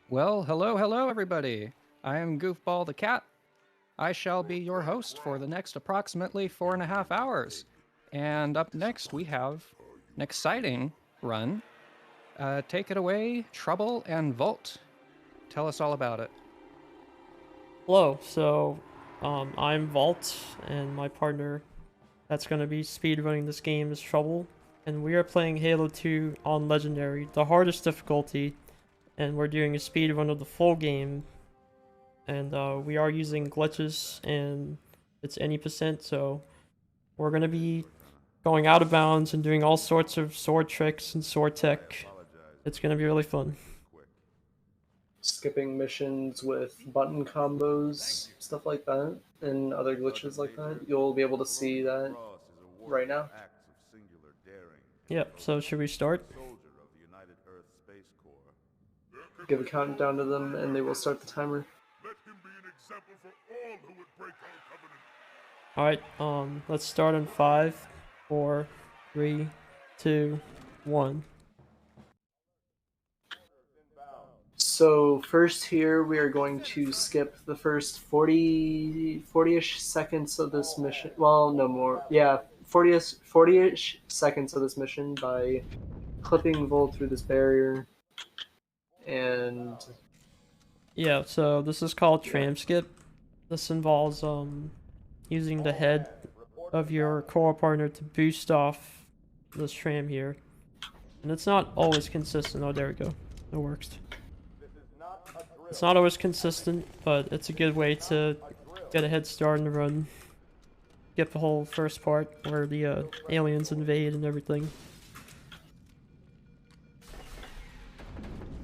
Well, hello everybody. I am Goofball the Cat. I shall be your host for the next approximately 4.5 hours. And up next we have an exciting run. Take it away, Trouble and Volt. Tell us all about it. Hello, I'm Vault, and my partner that's going to be speedrunning this game is Trouble, and we are playing Halo 2 on Legendary, the hardest difficulty, and we're doing a speedrun of the full game, and we are using glitches, and it's any percent, so we're going to be going out of bounds and doing all sorts of sword tricks and sword tech. It's going to be really fun. Skipping missions with button combos, stuff like that, and other glitches like that. You'll be able to see that right now. Yep, so should we start? Give a countdown to them, and they will start the timer. Alright, let's start in 5, 4, 3, 2, 1. So first here, we are going to skip the first 40-ish seconds of this mission. Well, no more. Yeah, 40-ish seconds of this mission by clipping Volt through this barrier. And Yeah, so this is called tram skip. This involves using the head of your core partner to boost off this tram here. And it's not always consistent. Oh, there we go. It works. It's not always consistent, but it's a good way to get a head start in the run. Get the whole first part where the aliens invade and everything.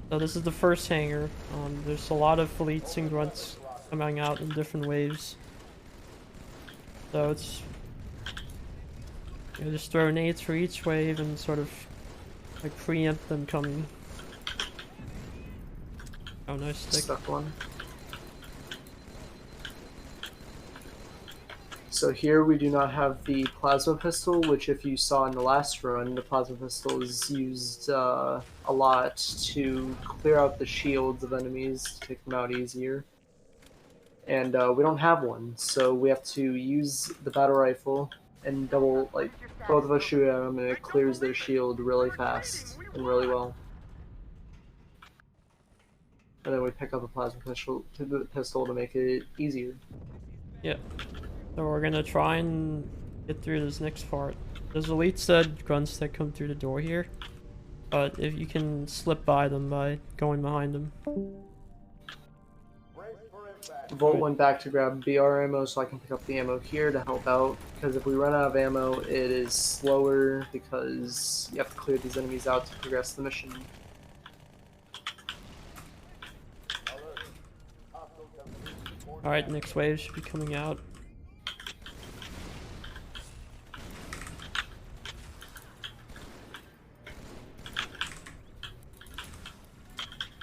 So this is the first hangar. There's a lot of elites and grunts coming out in different waves. So it's just throw nades for each wave and sort of like preempt them coming. Oh, nice stick. stuck one. So here we do not have the plasma pistol, which if you saw in the last run, the plasma pistol is used a lot to clear out the shields of enemies, to take them out easier. And we don't have one, so we have to use the battle rifle and both of us shoot at them and it clears their shield really fast and really well. And then we pick up a plasma pistol to make it easier. Yep. So we're gonna try and get through this next part. There's elites that grunts that come through the door here, but if you can slip by them by going behind them. Volt went back to grab BR ammo so I can pick up the ammo here to help out, because if we run out of ammo it is slower because you have to clear these enemies out to progress the mission. Alright, next wave should be coming out.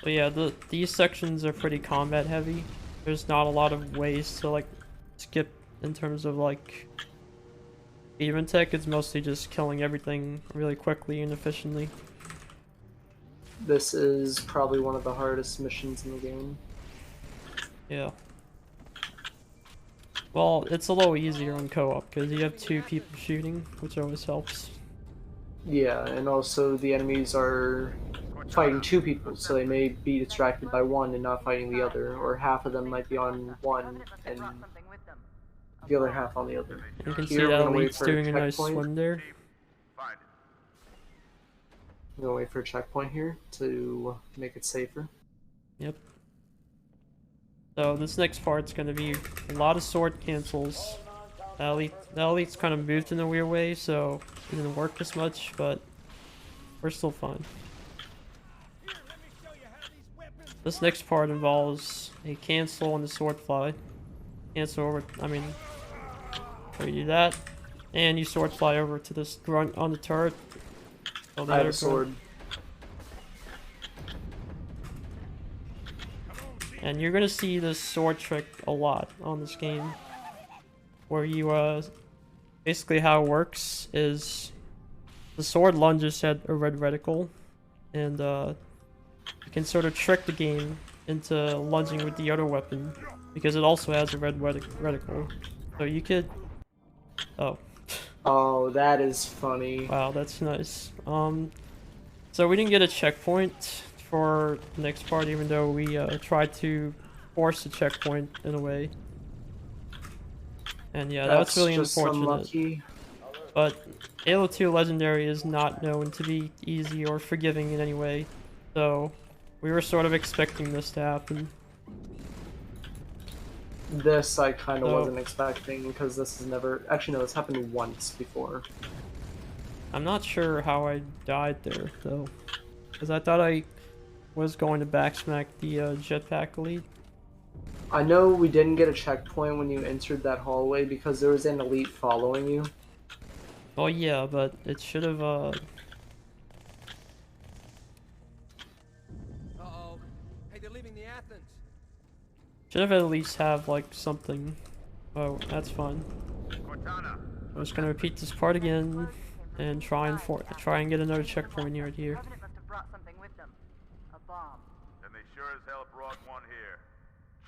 But yeah, these sections are pretty combat heavy. There's not a lot of ways to like skip in terms of like speedrun tech. It's mostly just killing everything really quickly and efficiently. This is probably one of the hardest missions in the game. Yeah. Well, it's a little easier on co-op because you have 2 people shooting, which always helps. Yeah, and also the enemies are fighting 2 people, so they may be distracted by one and not fighting the other, or half of them might be on one and the other half on the other. You can see that elite's doing a nice swim there. I'm gonna wait for a checkpoint here to make it safer. Yep. So this next part's gonna be a lot of sword cancels. The elite's kind of moved in a weird way, so it didn't work as much, but we're still fine. This next part involves a cancel on the sword fly. Cancel over, so you do that, and you sword fly over to this grunt on the turret. Oh, I have a sword. And you're gonna see this sword trick a lot on this game, where you basically how it works is the sword lunges at a red reticle, and you can sort of trick the game into lunging with the other weapon because it also has a red reticle. So you could. Oh. Oh, that is funny. Wow, that's nice. So we didn't get a checkpoint for the next part, even though we tried to force a checkpoint in a way. And yeah, that's really just unfortunate. unlucky. But Halo 2 Legendary is not known to be easy or forgiving in any way, so we were sort of expecting this to happen. This I kind of So- wasn't expecting because this has never. Actually, no, it's happened once before. I'm not sure how I died there, though, because I thought I was going to backsmack the jetpack elite. I know we didn't get a checkpoint when you entered that hallway because there was an elite following you. Oh yeah, but it should have Uh-oh. Hey, they're leaving the Athens. at least have like something. Oh, that's fun. I'm just gonna repeat this part again and try and get another checkpoint right here. Revenant must have brought something with them. A bomb. And they sure as hell brought one here.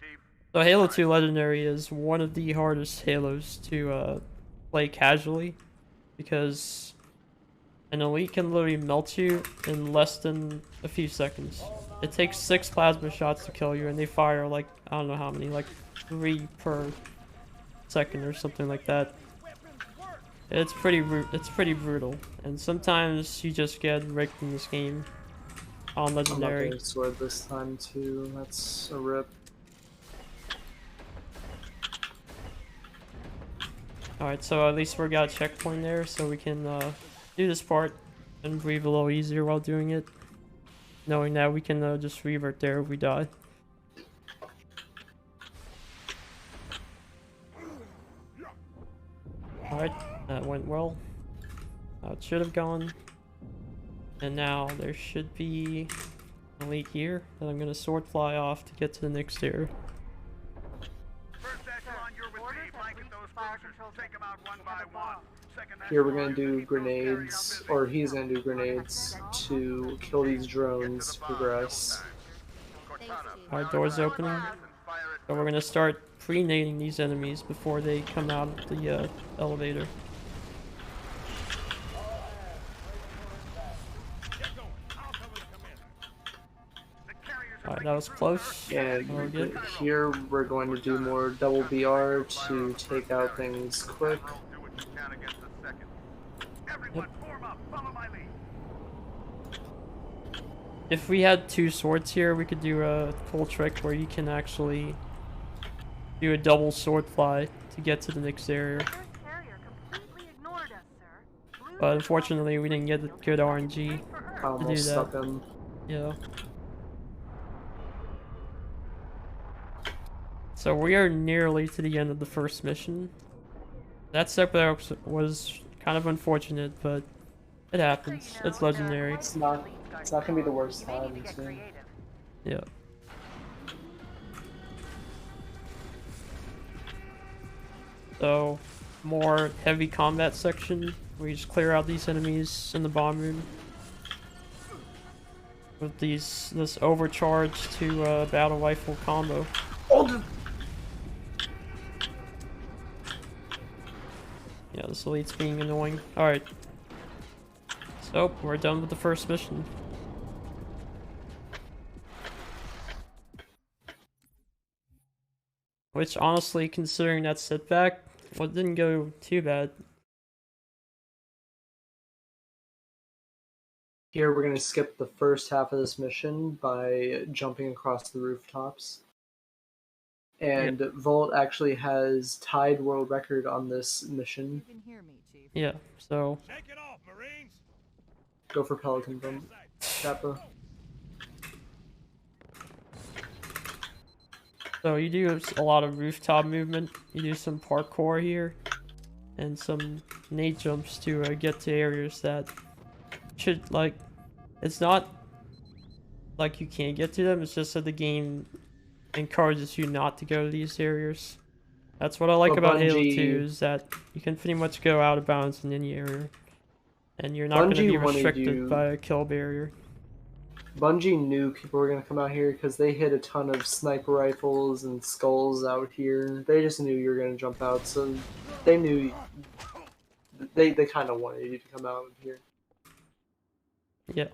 Chief, So Halo 2 Legendary is one of the hardest Halos to play casually because an elite can literally melt you in less than a few seconds. It takes 6 plasma shots to kill you, and they fire like, I don't know how many, like 3 per second or something like that. It's pretty brutal, and sometimes you just get rigged in this game on I'm not Legendary. getting sword this time too. That's a rip. Alright, so at least we got a checkpoint there, so we can do this part and breathe a little easier while doing it. Knowing that we can just revert there if we die. Alright, that went well. How it should have gone. And now there should be a leak here that I'm gonna sword fly off to get to the next area. first echelon, you're with me. Blanket those cruisers. Take them out one by one. Second Here we're echelon, gonna do keep those carried grenades, up busy. or he's gonna do grenades to kill these drones to progress. Our door's opening. So we're gonna start pre-nading these enemies before they come out of the elevator. Alright, that was close. And Oh, good. here we're going to do more double BR to take out things quick. Do what you can against the second. Everyone, form up. Follow my lead. If we had 2 swords here, we could do a cool trick where you can actually do a double sword fly to get to the next area. First carrier completely ignored us, sir. Blue But unfortunately, we didn't get the good RNG. for Earth. I almost that. stuck him. Yeah. So we are nearly to the end of the first mission. That setback was kind of unfortunate, but it happens. It's legendary. It's not gonna be the worst You may need time. to get too. creative. Yeah. So, more heavy combat section. We just clear out these enemies in the bomb room. With this overcharge to battle rifle combo. Yeah, this elite's being annoying. Alright. So, we're done with the first mission. Which, honestly, considering that setback, well, it didn't go too bad. Here we're gonna skip the first half of this mission by jumping across the rooftops. And Volt actually has tied world record on this mission. You can hear me, Chief. Yeah, so, Take it off, Marines. Go for Pelican Bump, Kappa. so you do a lot of rooftop movement. You do some parkour here. And some nade jumps to get to areas that should, like, it's not like you can't get to them, it's just that the game encourages you not to go to these areas. That's what I like But about Halo Bungie- 2, is that you can pretty much go out of bounds in any area. And you're not going to Bungie be wanted restricted you- by a kill barrier. Bungie knew people were gonna come out here because they hid a ton of sniper rifles and skulls out here. They just knew you were gonna jump out, so they knew they kind of wanted you to come out here. Yeah.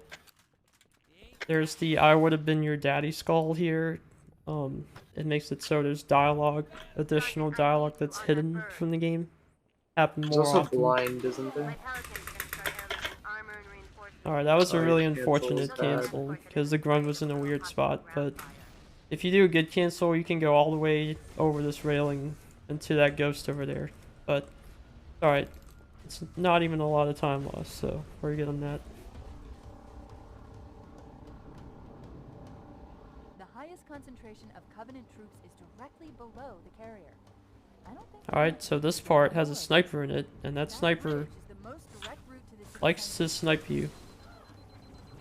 There's the I would have been your daddy skull here. It makes it so there's dialogue, additional dialogue that's hidden from the game. Happen There's more also often. blind, isn't My there? Pelicans are gonna start having armor and reinforcements. Alright, that was a Oh, really your cancel unfortunate is bad. cancel, because the grunt was in a weird spot, but if you do a good cancel, you can go all the way over this railing into that ghost over there. But, alright, it's not even a lot of time lost, so we're good on that. The highest concentration of Covenant troops is directly below the carrier. I don't think Alright, so this part has a sniper in it, and that sniper is the most direct route to the city likes center. to snipe you.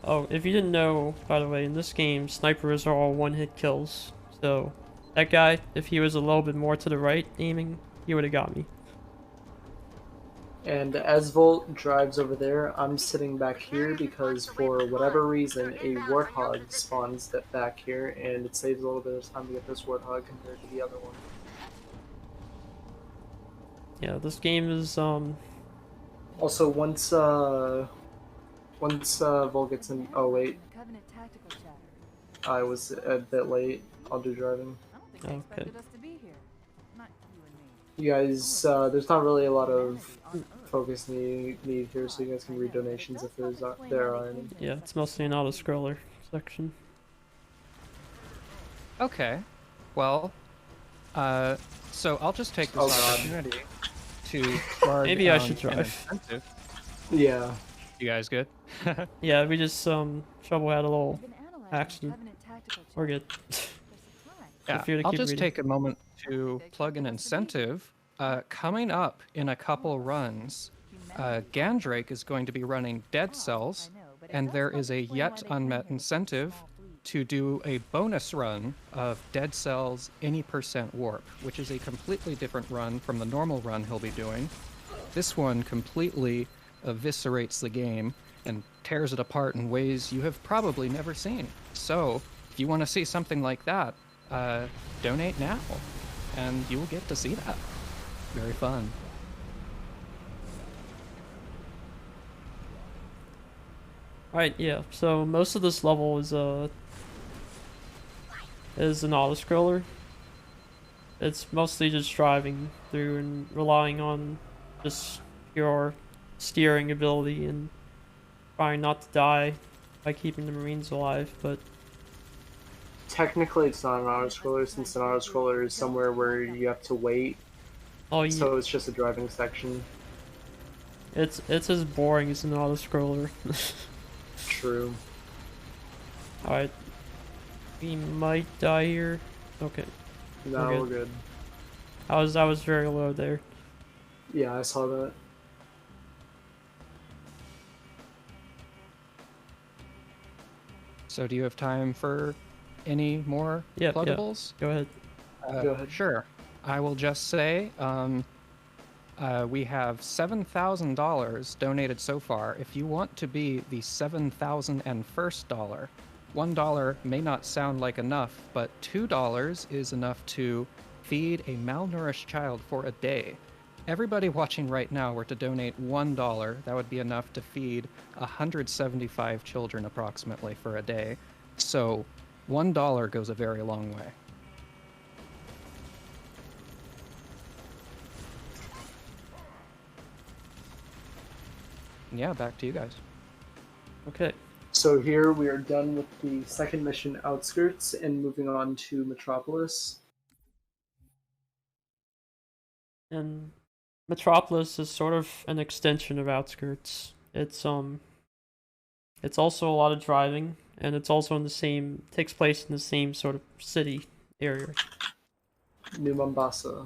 Oh, if you didn't know, by the way, in this game, snipers are all one-hit kills. So, that guy, if he was a little bit more to the right aiming, he would have got me. And as Volt drives over there, I'm sitting back here because for whatever reason, a warthog spawns back here, and it saves a little bit of time to get this warthog compared to the other one. Yeah, this game is, Also, once Volt gets in, oh wait, Covenant tactical chatter. I was a bit late. I'll do driving. I don't think they Okay. expected us to be here. Not you and me. You guys, there's not really a lot of focus need here, so you guys can read donations if there are any. yeah, it's mostly an auto-scroller section. Okay. Well, so I'll just take this Oh, God. opportunity to plug, Maybe I should an drive. incentive. Yeah. You guys good? Yeah, we just, Trouble had a little Been analyzing accident. Covenant tactical We're chatter good. for some time. Yeah, Feel free to I'll keep just reading. take a moment to plug an incentive. Coming up in a couple runs, Gandrake is going to be running Dead Cells, and there is a yet unmet incentive to do a bonus run of Dead Cells any % warp, which is a completely different run from the normal run he'll be doing. This one completely eviscerates the game and tears it apart in ways you have probably never seen. So, if you want to see something like that, donate now, and you will get to see that. Very fun. Alright, yeah, so most of this level is an auto-scroller. It's mostly just driving through and relying on just your steering ability and trying not to die by keeping the Marines alive, but Technically, it's not an auto-scroller, since an auto-scroller is somewhere where you have to wait, oh, yeah, so it's just a driving section. it's as boring as an auto-scroller. True. Alright, we might die here. Okay, No, We're we're good. good. I was very low there. Yeah, I saw that. So do you have time for any more Yeah, yeah. pluggables? Go ahead. Go ahead. Sure. I will just say we have $7,000 donated so far. If you want to be the 7,001st dollar, $1 may not sound like enough, but $2 is enough to feed a malnourished child for a day. Everybody watching right now were to donate $1, that would be enough to feed 175 children approximately for a day. So $1 goes a very long way. Yeah, back to you guys. Okay. So here we are done with the second mission, Outskirts, and moving on to Metropolis. And Metropolis is sort of an extension of Outskirts. It's also a lot of driving, and it's also in the same takes place in the same sort of city area. New Mombasa,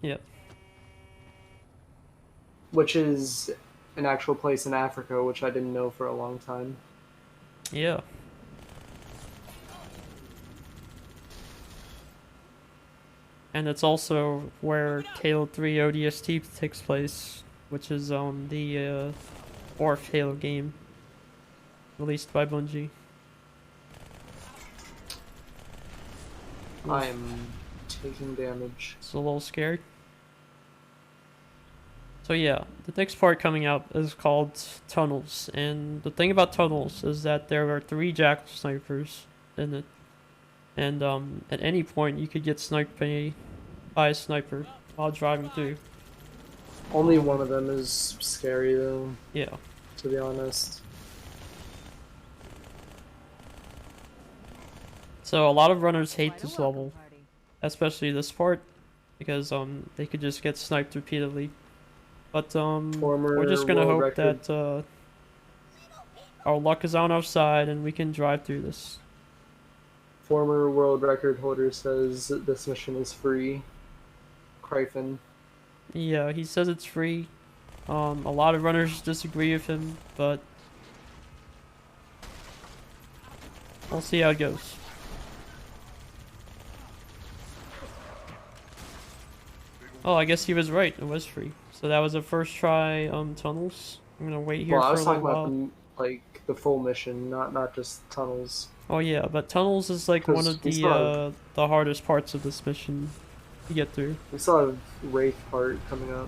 Yep. which is an actual place in Africa, which I didn't know for a long time. Yeah. And it's also where Halo 3 ODST takes place, which is the fourth Halo game released by Bungie. I'm taking damage. It's a little scared. So yeah, the next part coming up is called Tunnels, and the thing about Tunnels is that there are 3 jackal snipers in it, and at any point you could get sniped by a sniper while driving through. Only one of them is scary though, Yeah. to be honest. So a lot of runners hate this level, especially this part, because they could just get sniped repeatedly. But we're just gonna world hope record. that our luck is on our side and we can drive through this. Former world record holder says this mission is free. Kryphin. Yeah, he says it's free. A lot of runners disagree with him, but we'll see how it goes. Oh, I guess he was right. It was free. So that was a first try tunnels. I'm gonna wait here Well, I for was a talking little about while. the full mission, not just tunnels. Oh yeah, but tunnels is like one 'Cause of we still the hardest parts of this mission to get through. We still have Wraith part coming up.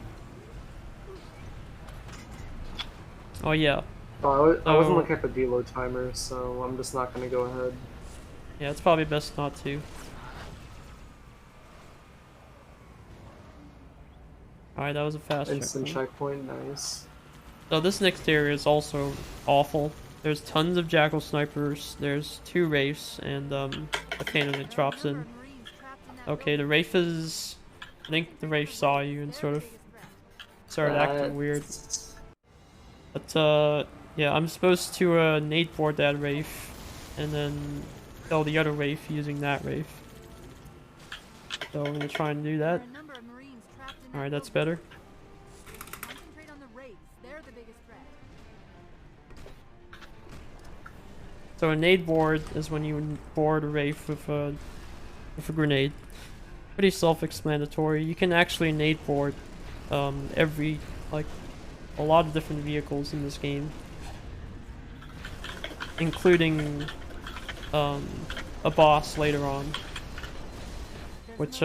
Oh yeah, Oh, I wasn't So- looking at the deload timer, so I'm just not gonna go ahead. yeah, it's probably best not to. Alright, that was a fast Instant checkpoint. checkpoint, nice. So this next area is also awful. There's tons of jackal snipers, there's 2 wraiths, and a cannon that drops in. Okay, the wraith is... I think the wraith saw you and sort of started acting weird. But yeah, I'm supposed to nade board that wraith, and then kill the other wraith using that wraith. So I'm gonna try and do that. Alright, that's better. Concentrate on the wraiths. They're the biggest threat. So a nade board is when you board a wraith with a grenade. Pretty self-explanatory. You can actually nade board every, like, a lot of different vehicles in this game, including a boss later on, which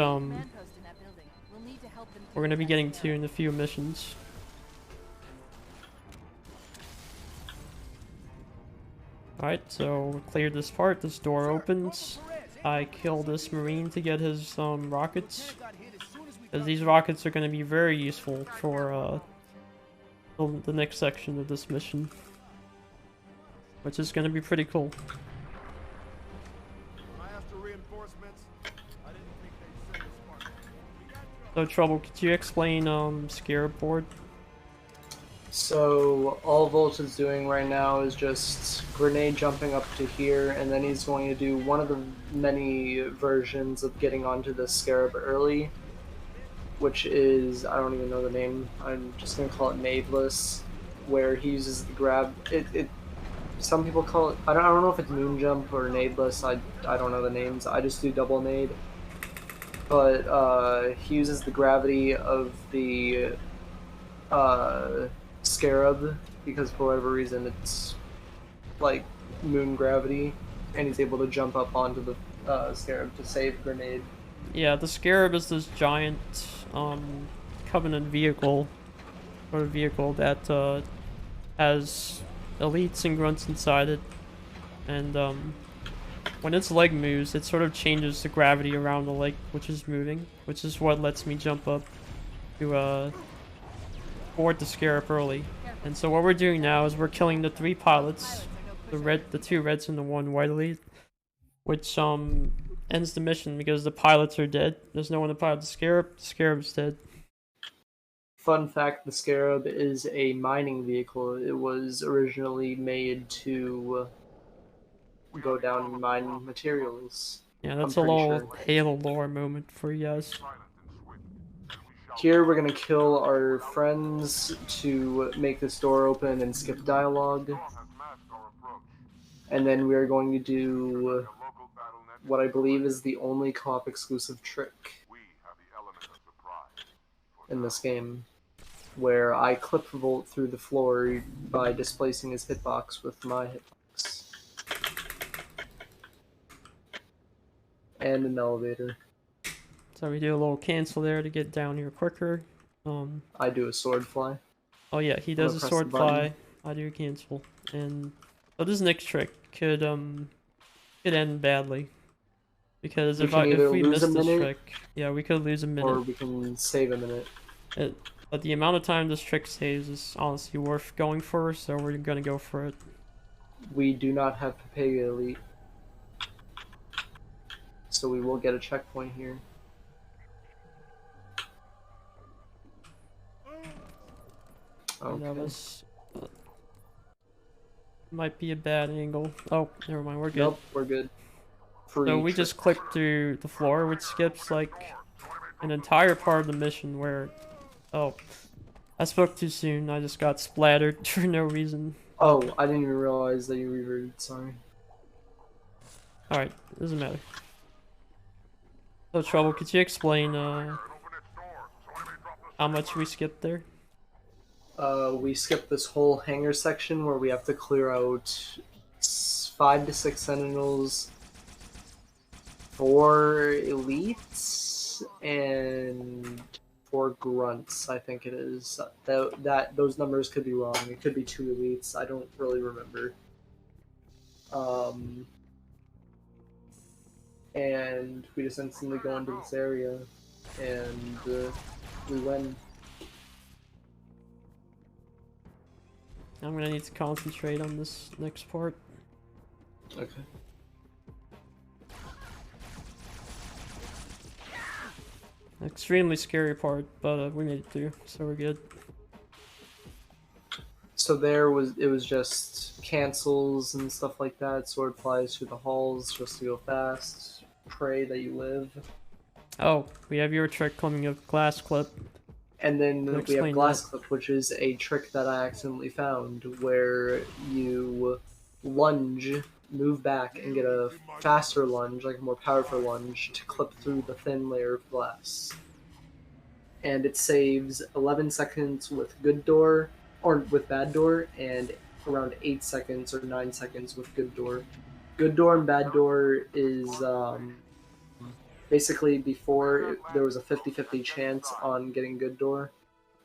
we're gonna be getting to in a few missions. Alright, so we cleared this part. This door opens. I kill this marine to get his rockets, because these rockets are going to be very useful for the next section of this mission, which is going to be pretty cool. So Trouble, could you explain Scarab Board? So all Volt is doing right now is just grenade jumping up to here, and then he's going to do one of the many versions of getting onto the Scarab early, which is, I don't even know the name, I'm just going to call it Nadeless, where he uses the grab, some people call it, I don't know if it's Moon Jump or Nadeless, I don't know the names, I just do double nade, but he uses the gravity of the Scarab, because for whatever reason it's like moon gravity, and he's able to jump up onto the Scarab to save grenade. Yeah, the Scarab is this giant Covenant vehicle, or vehicle that has elites and grunts inside it, and when its leg moves, it sort of changes the gravity around the leg which is moving, which is what lets me jump up to board the Scarab early. And so what we're doing now is we're killing the 3 pilots, the 2 reds and the 1 white elite, which ends the mission because the pilots are dead. There's no one to pilot the Scarab. The Scarab's dead. Fun fact, the Scarab is a mining vehicle. It was originally made to go down and mine materials. Yeah, that's I'm a pretty little sure. Halo lore moment for you guys. Here we're gonna kill our friends to make this door open and skip dialogue. And then we're going to do what I believe is the only co-op exclusive trick in this game, where I clip Volt through the floor by displacing his hitbox with my hitbox. and an elevator. So we do a little cancel there to get down here quicker. I do a sword fly. Oh yeah, he I'm does gonna a press sword the button. fly. I do a cancel. And so this next trick could end badly. Because We can if either we lose miss a this minute, trick, yeah, we could lose a or minute. we can save a minute. But the amount of time this trick saves is honestly worth going for, so we're gonna go for it. We do not have Papega Elite, so we will get a checkpoint here. And that Okay. was might be a bad angle. Oh, never mind, we're good. Nope, we're good. Free So we trick. just click through the floor, which skips like an entire part of the mission where... Oh, I spoke too soon. I just got splattered for no reason. Oh, I didn't even realize that you reverted. Sorry. Alright, doesn't matter. So Trouble, could you explain how much we skipped there? We skipped this whole hangar section where we have to clear out 5 to 6 sentinels, 4 elites, and 4 grunts. I think it is. Those numbers could be wrong. It could be 2 elites. I don't really remember. And we just instantly go into this area, and we win. I'm gonna need to concentrate on this next part. Okay. Extremely scary part, but we made it through, so we're good. So it was just cancels and stuff like that, sword flies through the halls just to go fast, pray that you live. Oh, we have your trick coming up, glass clip. And then we Explain have glass that. clip, which is a trick that I accidentally found, where you lunge, move back, and get a faster lunge, like a more powerful lunge, to clip through the thin layer of glass. And it saves 11 seconds with good door, or with bad door, and around 8 seconds or 9 seconds with good door. Good door and bad door is basically before there was a 50-50 chance on getting good door,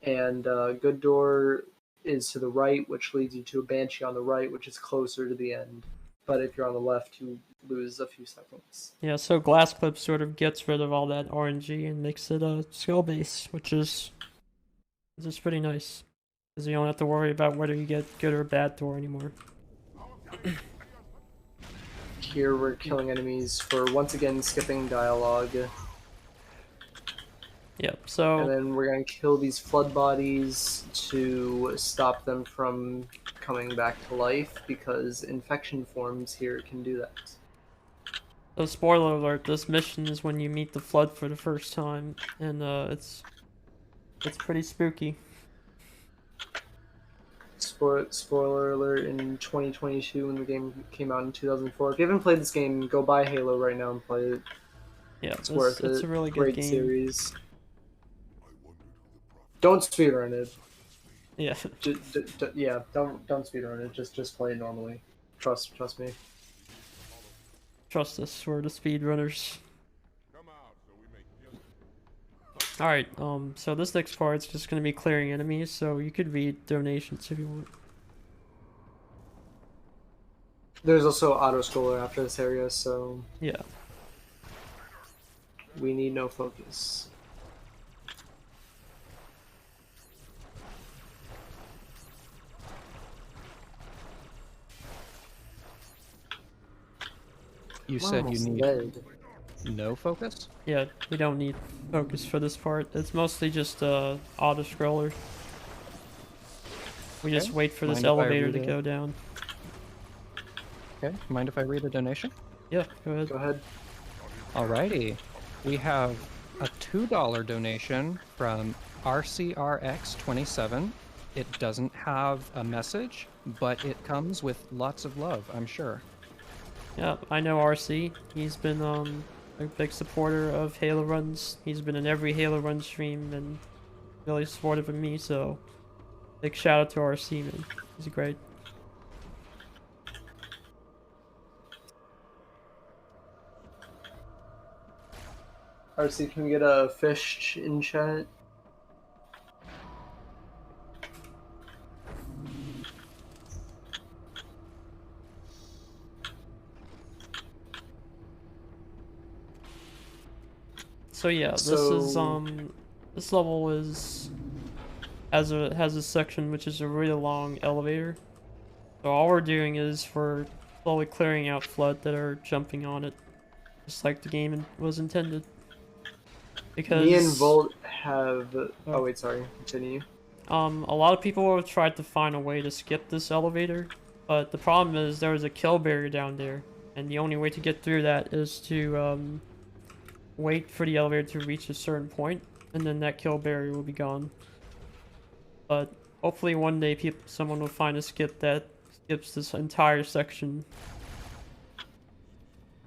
and good door is to the right, which leads you to a banshee on the right, which is closer to the end. But if you're on the left, you lose a few seconds. Yeah, so glass clip sort of gets rid of all that RNG and makes it a skill base, which is pretty nice. Because you don't have to worry about whether you get good or bad door anymore. Here we're killing enemies for once again skipping dialogue. Yep, so... And then we're going to kill these flood bodies to stop them from coming back to life, because infection forms here can do that. So spoiler alert, this mission is when you meet the flood for the first time, and it's pretty spooky. Spoiler alert, in 2022 when the game came out in 2004. If you haven't played this game, go buy Halo right now and play it. Yeah, It's worth it. It's a really good Great game. series. Don't speedrun it. Yeah. Yeah, don't speedrun it. Just play it normally. Trust me. Trust us, we're the speedrunners. Alright, so this next part's just gonna be clearing enemies, so you could read donations if you want. There's also auto-scroller after this area, so Yeah. we need no focus. You I'm said you almost need dead. no focus? Yeah, we don't need focus for this part. It's mostly just auto-scroller. We just Okay. wait for this Mind if I elevator read to it? go down. Okay, mind if I read a donation? Yeah, go ahead. Go ahead. Alrighty. We have a $2 donation from RCRX27. It doesn't have a message, but it comes with lots of love, I'm sure. Yeah, I know RC. He's been a big supporter of Halo runs. He's been in every Halo run stream and really supportive of me, so big shout out to RC, man. He's great. RC, can we get a fish in chat? So yeah, this level has a section which is a really long elevator. So all we're doing is we're slowly clearing out flood that are jumping on it, just like the game was intended. Because Me and Volt have. Oh wait, sorry. Continue. a lot of people have tried to find a way to skip this elevator, but the problem is there was a kill barrier down there, and the only way to get through that is to wait for the elevator to reach a certain point, and then that kill barrier will be gone. But hopefully one day someone will find a skip that skips this entire section.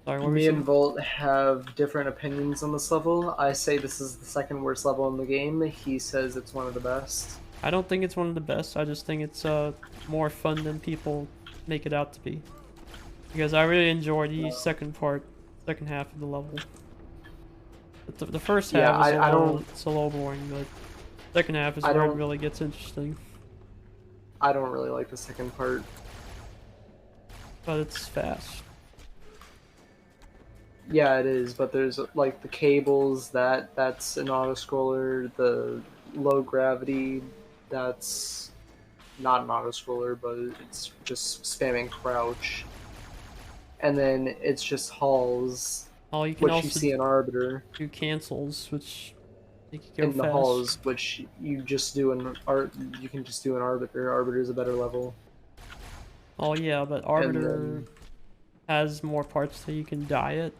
Sorry, what were Me you and saying? Volt have different opinions on this level. I say this is the second worst level in the game. He says it's one of the best. I don't think it's one of the best. I just think it's more fun than people make it out to be. Because I really enjoy the second half of the level. But the first half Yeah, is I a little boring, but second half is where it really gets interesting. I don't really like the second part. But it's fast. Yeah, it is, but there's like the cables, that's an auto scroller, the low gravity, that's not an auto scroller, but it's just spamming crouch. And then it's just halls, Oh, you can which also you see in Arbiter. do cancels, which make you go In fast. the halls, which you just do in you can just do in Arbiter. Arbiter is a better level. Oh yeah, but Arbiter has more parts that you can die at.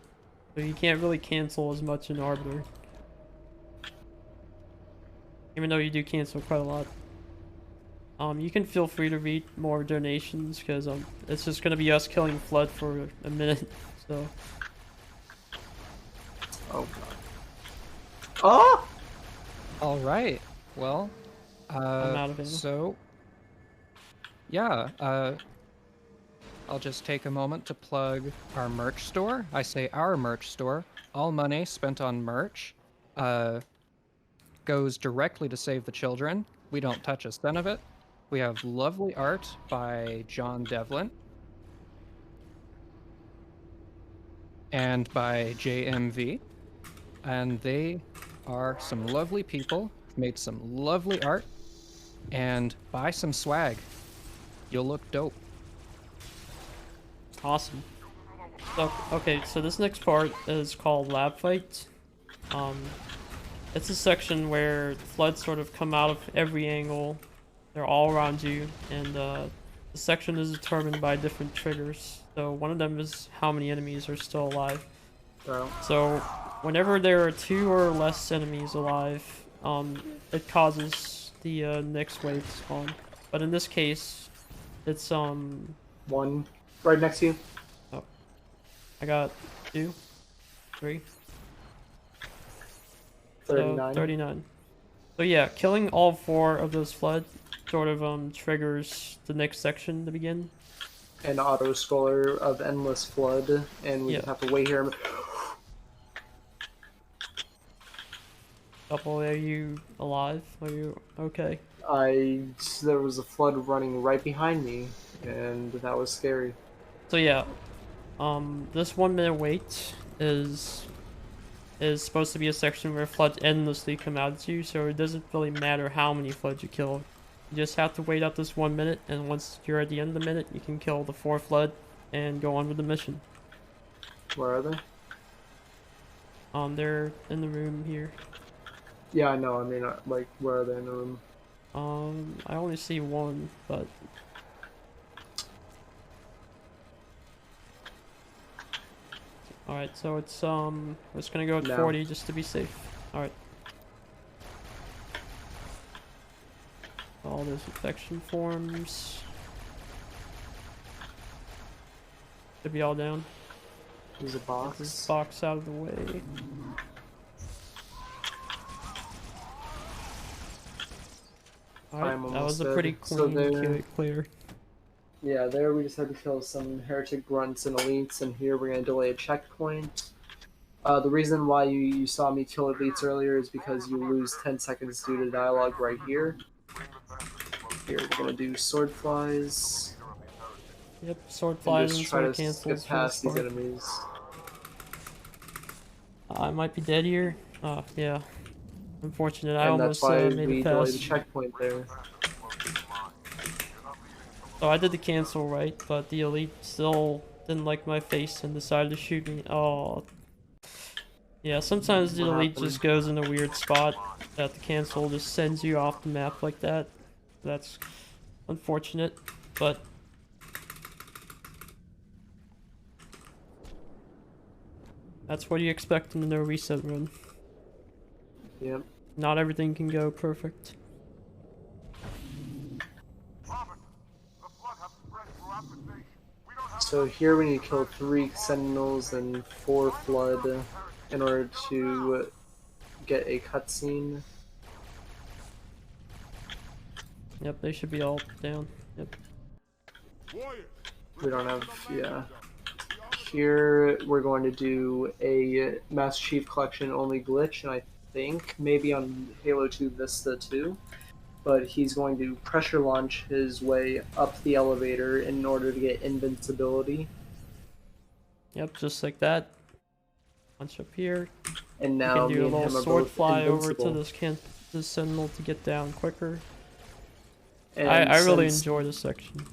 So you can't really cancel as much in Arbiter. Even though you do cancel quite a lot. You can feel free to read more donations, because it's just gonna be us killing Flood for a minute, so... Oh god. Oh! Alright, well, I'm out of ammo. so, yeah, I'll just take a moment to plug our merch store. I say our merch store. All money spent on merch goes directly to save the children. We don't touch a cent of it. We have lovely art by John Devlin and by JMV. And they are some lovely people, made some lovely art, and buy some swag. You'll look dope. Awesome. So, okay, so this next part is called Lab Fight. It's a section where floods sort of come out of every angle. They're all around you, and the section is determined by different triggers. So one of them is how many enemies are still alive. Oh. So whenever there are 2 or less enemies alive, it causes the next wave to spawn. But in this case, it's One right next to you. Oh, I got 2, 3. 39. 39. So yeah, killing all 4 of those flood sort of triggers the next section to begin. An auto scroller of endless flood, and we Yeah. just have to wait here. Couple, are you alive? Are you okay? There was a flood running right behind me, and that was scary. So yeah, this 1 minute wait is supposed to be a section where floods endlessly come out at you, so it doesn't really matter how many floods you kill. You just have to wait out this 1 minute, and once you're at the end of the minute, you can kill the 4 flood and go on with the mission. Where are they? They're in the room here. Yeah, I know. I mean, like, where are they in the room? I only see 1, but alright, so it's we're just gonna go at No. 40 just to be safe. Alright. All those infection forms. Should be all down. There's a Get box. this box out of the way. Alright, I'm that was almost a pretty dead. So clean clear. Yeah, there we just had to kill some heretic grunts and elites, and here we're gonna delay a checkpoint. The reason why you saw me kill elites earlier is because you lose 10 seconds due to dialogue right here. Here, we're gonna do sword flies. Yep, sword And flies just and try sword to skip cancels for this past these part. enemies. I might be dead here. Oh, yeah. Unfortunate, I And that's almost why made we it delay the past. checkpoint there. So I did the cancel right, but the elite still didn't like my face and decided to shoot me. Oh. Yeah, sometimes the What elite happened? just goes in a weird spot that the cancel just sends you off the map like that. That's unfortunate, but that's what you expect in the no reset run. Yep. Not everything can go perfect. So here we need to kill 3 sentinels and 4 flood in order to get a cutscene. Yep, they should be all down. Yep. We don't have, yeah. Here we're going to do a Master Chief Collection only glitch, and I think maybe on Halo 2 Vista too. But he's going to pressure launch his way up the elevator in order to get invincibility. Yep, just like that. Punch up here. And You now can do me a and little him are sword both fly invincible. over to this sentinel to get down quicker. And I really enjoy this section.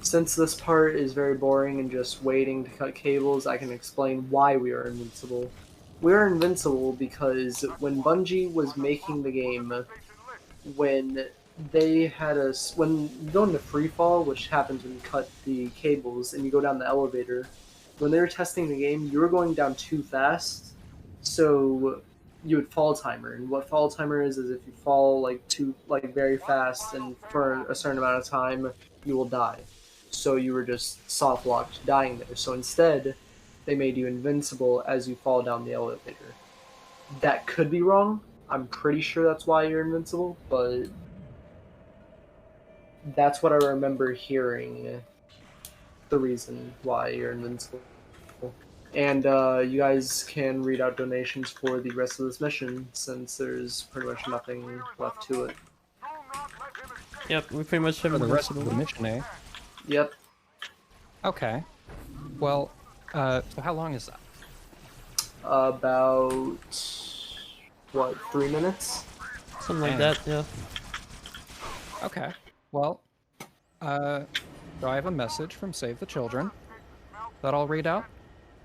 Since this part is very boring and just waiting to cut cables, I can explain why we are invincible. We are invincible because when Bungie was making the game, when they had us, when you go into freefall, which happens when you cut the cables and you go down the elevator, when they were testing the game, you were going down too fast, so you would fall timer. And what fall timer is if you fall like very fast and for a certain amount of time, you will die. So you were just soft locked dying there. So instead, they made you invincible as you fall down the elevator. That could be wrong. I'm pretty sure that's why you're invincible, but that's what I remember hearing. The reason why you're invincible. And you guys can read out donations for the rest of this mission, since there's pretty much nothing left to it. Yep, we pretty much have For the rest of invincible. the mission, eh? Yep. Okay. Well, so how long is that? About, what, 3 minutes? Something like Dang. that, yeah. Okay. Well, so I have a message from Save the Children that I'll read out.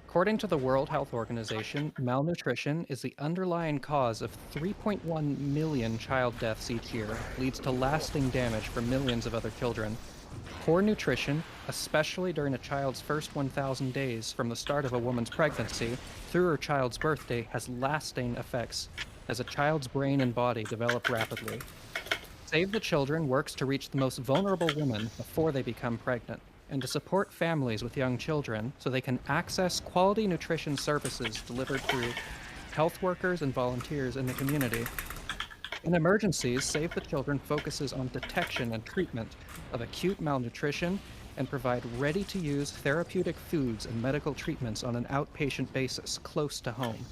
According to the World Health Organization, malnutrition is the underlying cause of 3.1 million child deaths each year, leads to lasting damage for millions of other children. Poor nutrition, especially during a child's first 1,000 days from the start of a woman's pregnancy through her child's birthday, has lasting effects as a child's brain and body develop rapidly. Save the Children works to reach the most vulnerable women before they become pregnant, and to support families with young children so they can access quality nutrition services delivered through health workers and volunteers in the community. In emergencies, Save the Children focuses on detection and treatment of acute malnutrition and provide ready-to-use therapeutic foods and medical treatments on an outpatient basis close to home.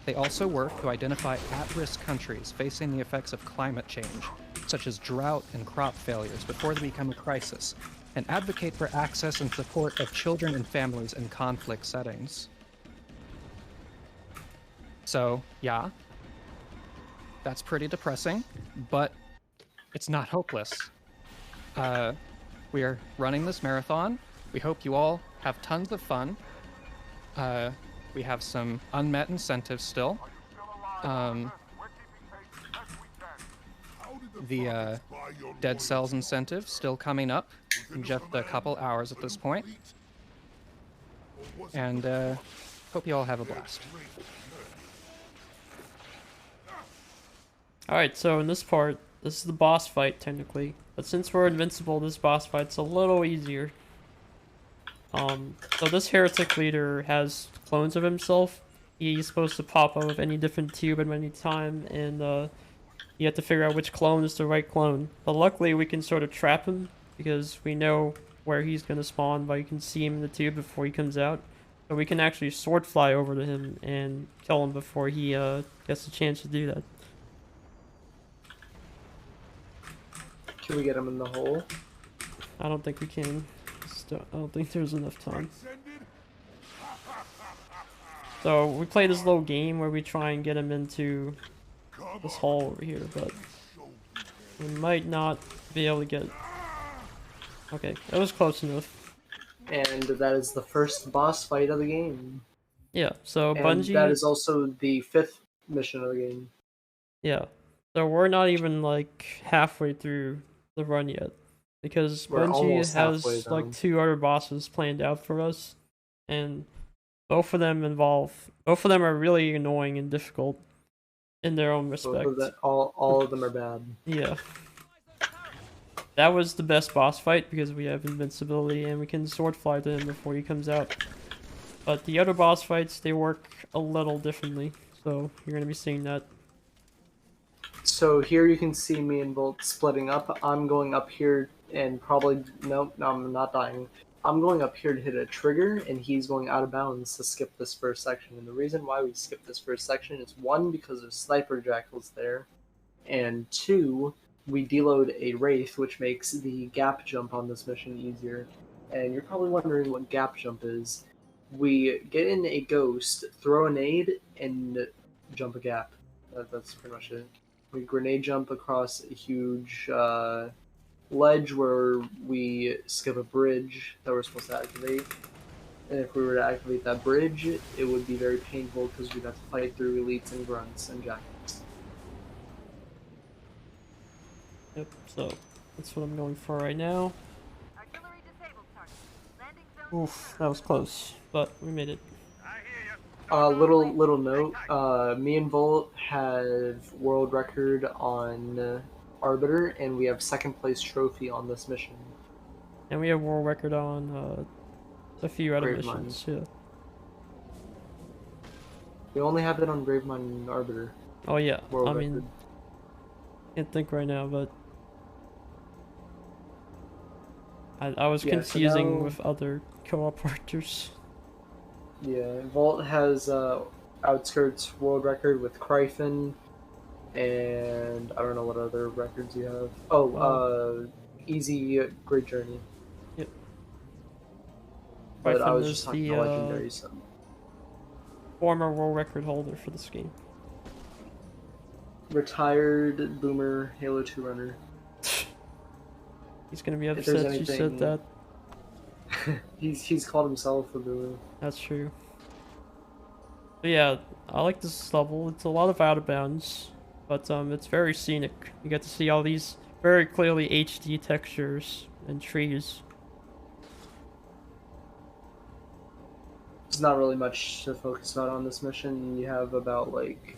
They also work to identify at-risk countries facing the effects of climate change, such as drought and crop failures, before they become a crisis, and advocate for access and support of children and families in conflict settings. So, yeah, that's pretty depressing, but it's not hopeless. We are running this marathon. We hope you all have tons of fun. We have some unmet incentives still. The Dead Cells incentive still coming up in just a couple hours at this point. And hope you all have a blast. Alright, so in this part, this is the boss fight technically. But since we're invincible, this boss fight's a little easier. So this heretic leader has clones of himself. He's supposed to pop out of any different tube at any time, and you have to figure out which clone is the right clone. But luckily we can sort of trap him, because we know where he's going to spawn, but you can see him in the tube before he comes out. So we can actually sword fly over to him and kill him before he gets a chance to do that. Can we get him in the hole? I don't think we can. I don't think there's enough time. So we play this little game where we try and get him into this hole over here, but we might not be able to get it. Okay, that was close enough. And that is the first boss fight of the game. Yeah, so And Bungie... that is also the 5th mission of the game. Yeah, so we're not even like halfway through the run yet. Because We're almost Bungie halfway has down. like 2 other bosses planned out for us. And both of them are really annoying and difficult in their own respect. All of them are bad. Yeah. That was the best boss fight because we have invincibility and we can sword fly to him before he comes out. But the other boss fights, they work a little differently. So you're going to be seeing that. So here you can see me and Volt splitting up. I'm going up here and probably... Nope, no, I'm not dying. I'm going up here to hit a trigger, and he's going out of bounds to skip this first section. And the reason why we skip this first section is 1, because of sniper jackals there, and 2, we deload a wraith, which makes the gap jump on this mission easier. And you're probably wondering what gap jump is. We get in a ghost, throw a nade, and jump a gap. That's pretty much it. We grenade jump across a huge ledge where we skip a bridge that we're supposed to activate. And if we were to activate that bridge, it would be very painful because we'd have to fight through elites and grunts and jackals. Yep, so that's what I'm going for right now. Artillery disabled, Sergeant. Landing zone Oof, that was close, but we made it. I hear you. Little note, me and Volt have world record on Arbiter, and we have 2nd place trophy on this mission. And we have world record on a few other Grave Mine. missions, yeah. We only have it on Gravemine and Arbiter. Oh yeah, World I record. mean, can't think right now, but I was Yeah, so confusing now- with other co-op partners. Yeah, Volt has Outskirts world record with Kryphin, and I don't know what other records you have. Oh, Easy Great Journey. Yep. But I Kryphin was is just talking the, about Legendary, so. former world record holder for this game. Retired Boomer Halo 2 runner. He's gonna be If there's upset you said anything- that. He's called himself a Boomer. That's true. But yeah, I like this level. It's a lot of out of bounds, but it's very scenic. You get to see all these very clearly HD textures and trees. There's not really much to focus on this mission. You have about like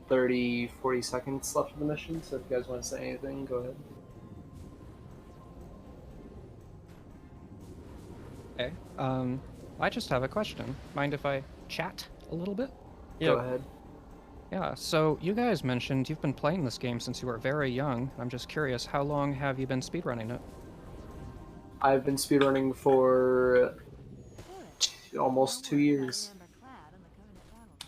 30-40 seconds left of the mission, so if you guys want to say anything, go ahead. Okay. I just have a question. Mind if I chat a little bit? Yeah. Go ahead. Yeah, so you guys mentioned you've been playing this game since you were very young. I'm just curious, how long have you been speedrunning it? I've been speedrunning for almost 2 years.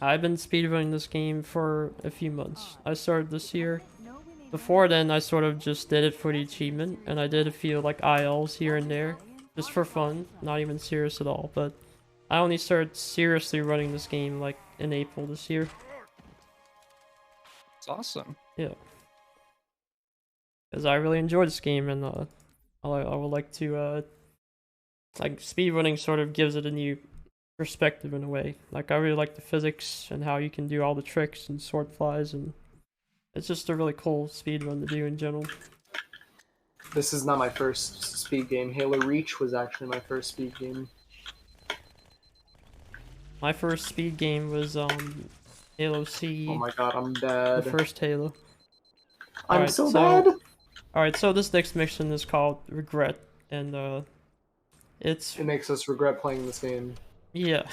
I've been speedrunning this game for a few months. I started this year. Before then, I sort of just did it for the achievement, and I did a few like ILs here and there, just for fun, not even serious at all. But I only started seriously running this game like in April this year. It's awesome. Yeah, because I really enjoy this game, and I would like to like speedrunning sort of gives it a new perspective in a way. Like I really like the physics and how you can do all the tricks and sword flies, and it's just a really cool speedrun to do in general. This is not my first speed game. Halo Reach was actually my first speed game. My first speed game was Halo C, Oh my god, I'm the bad. first Halo. I'm Alright, so so- bad! Alright, so this next mission is called Regret, and it's It makes us regret playing this game. yeah.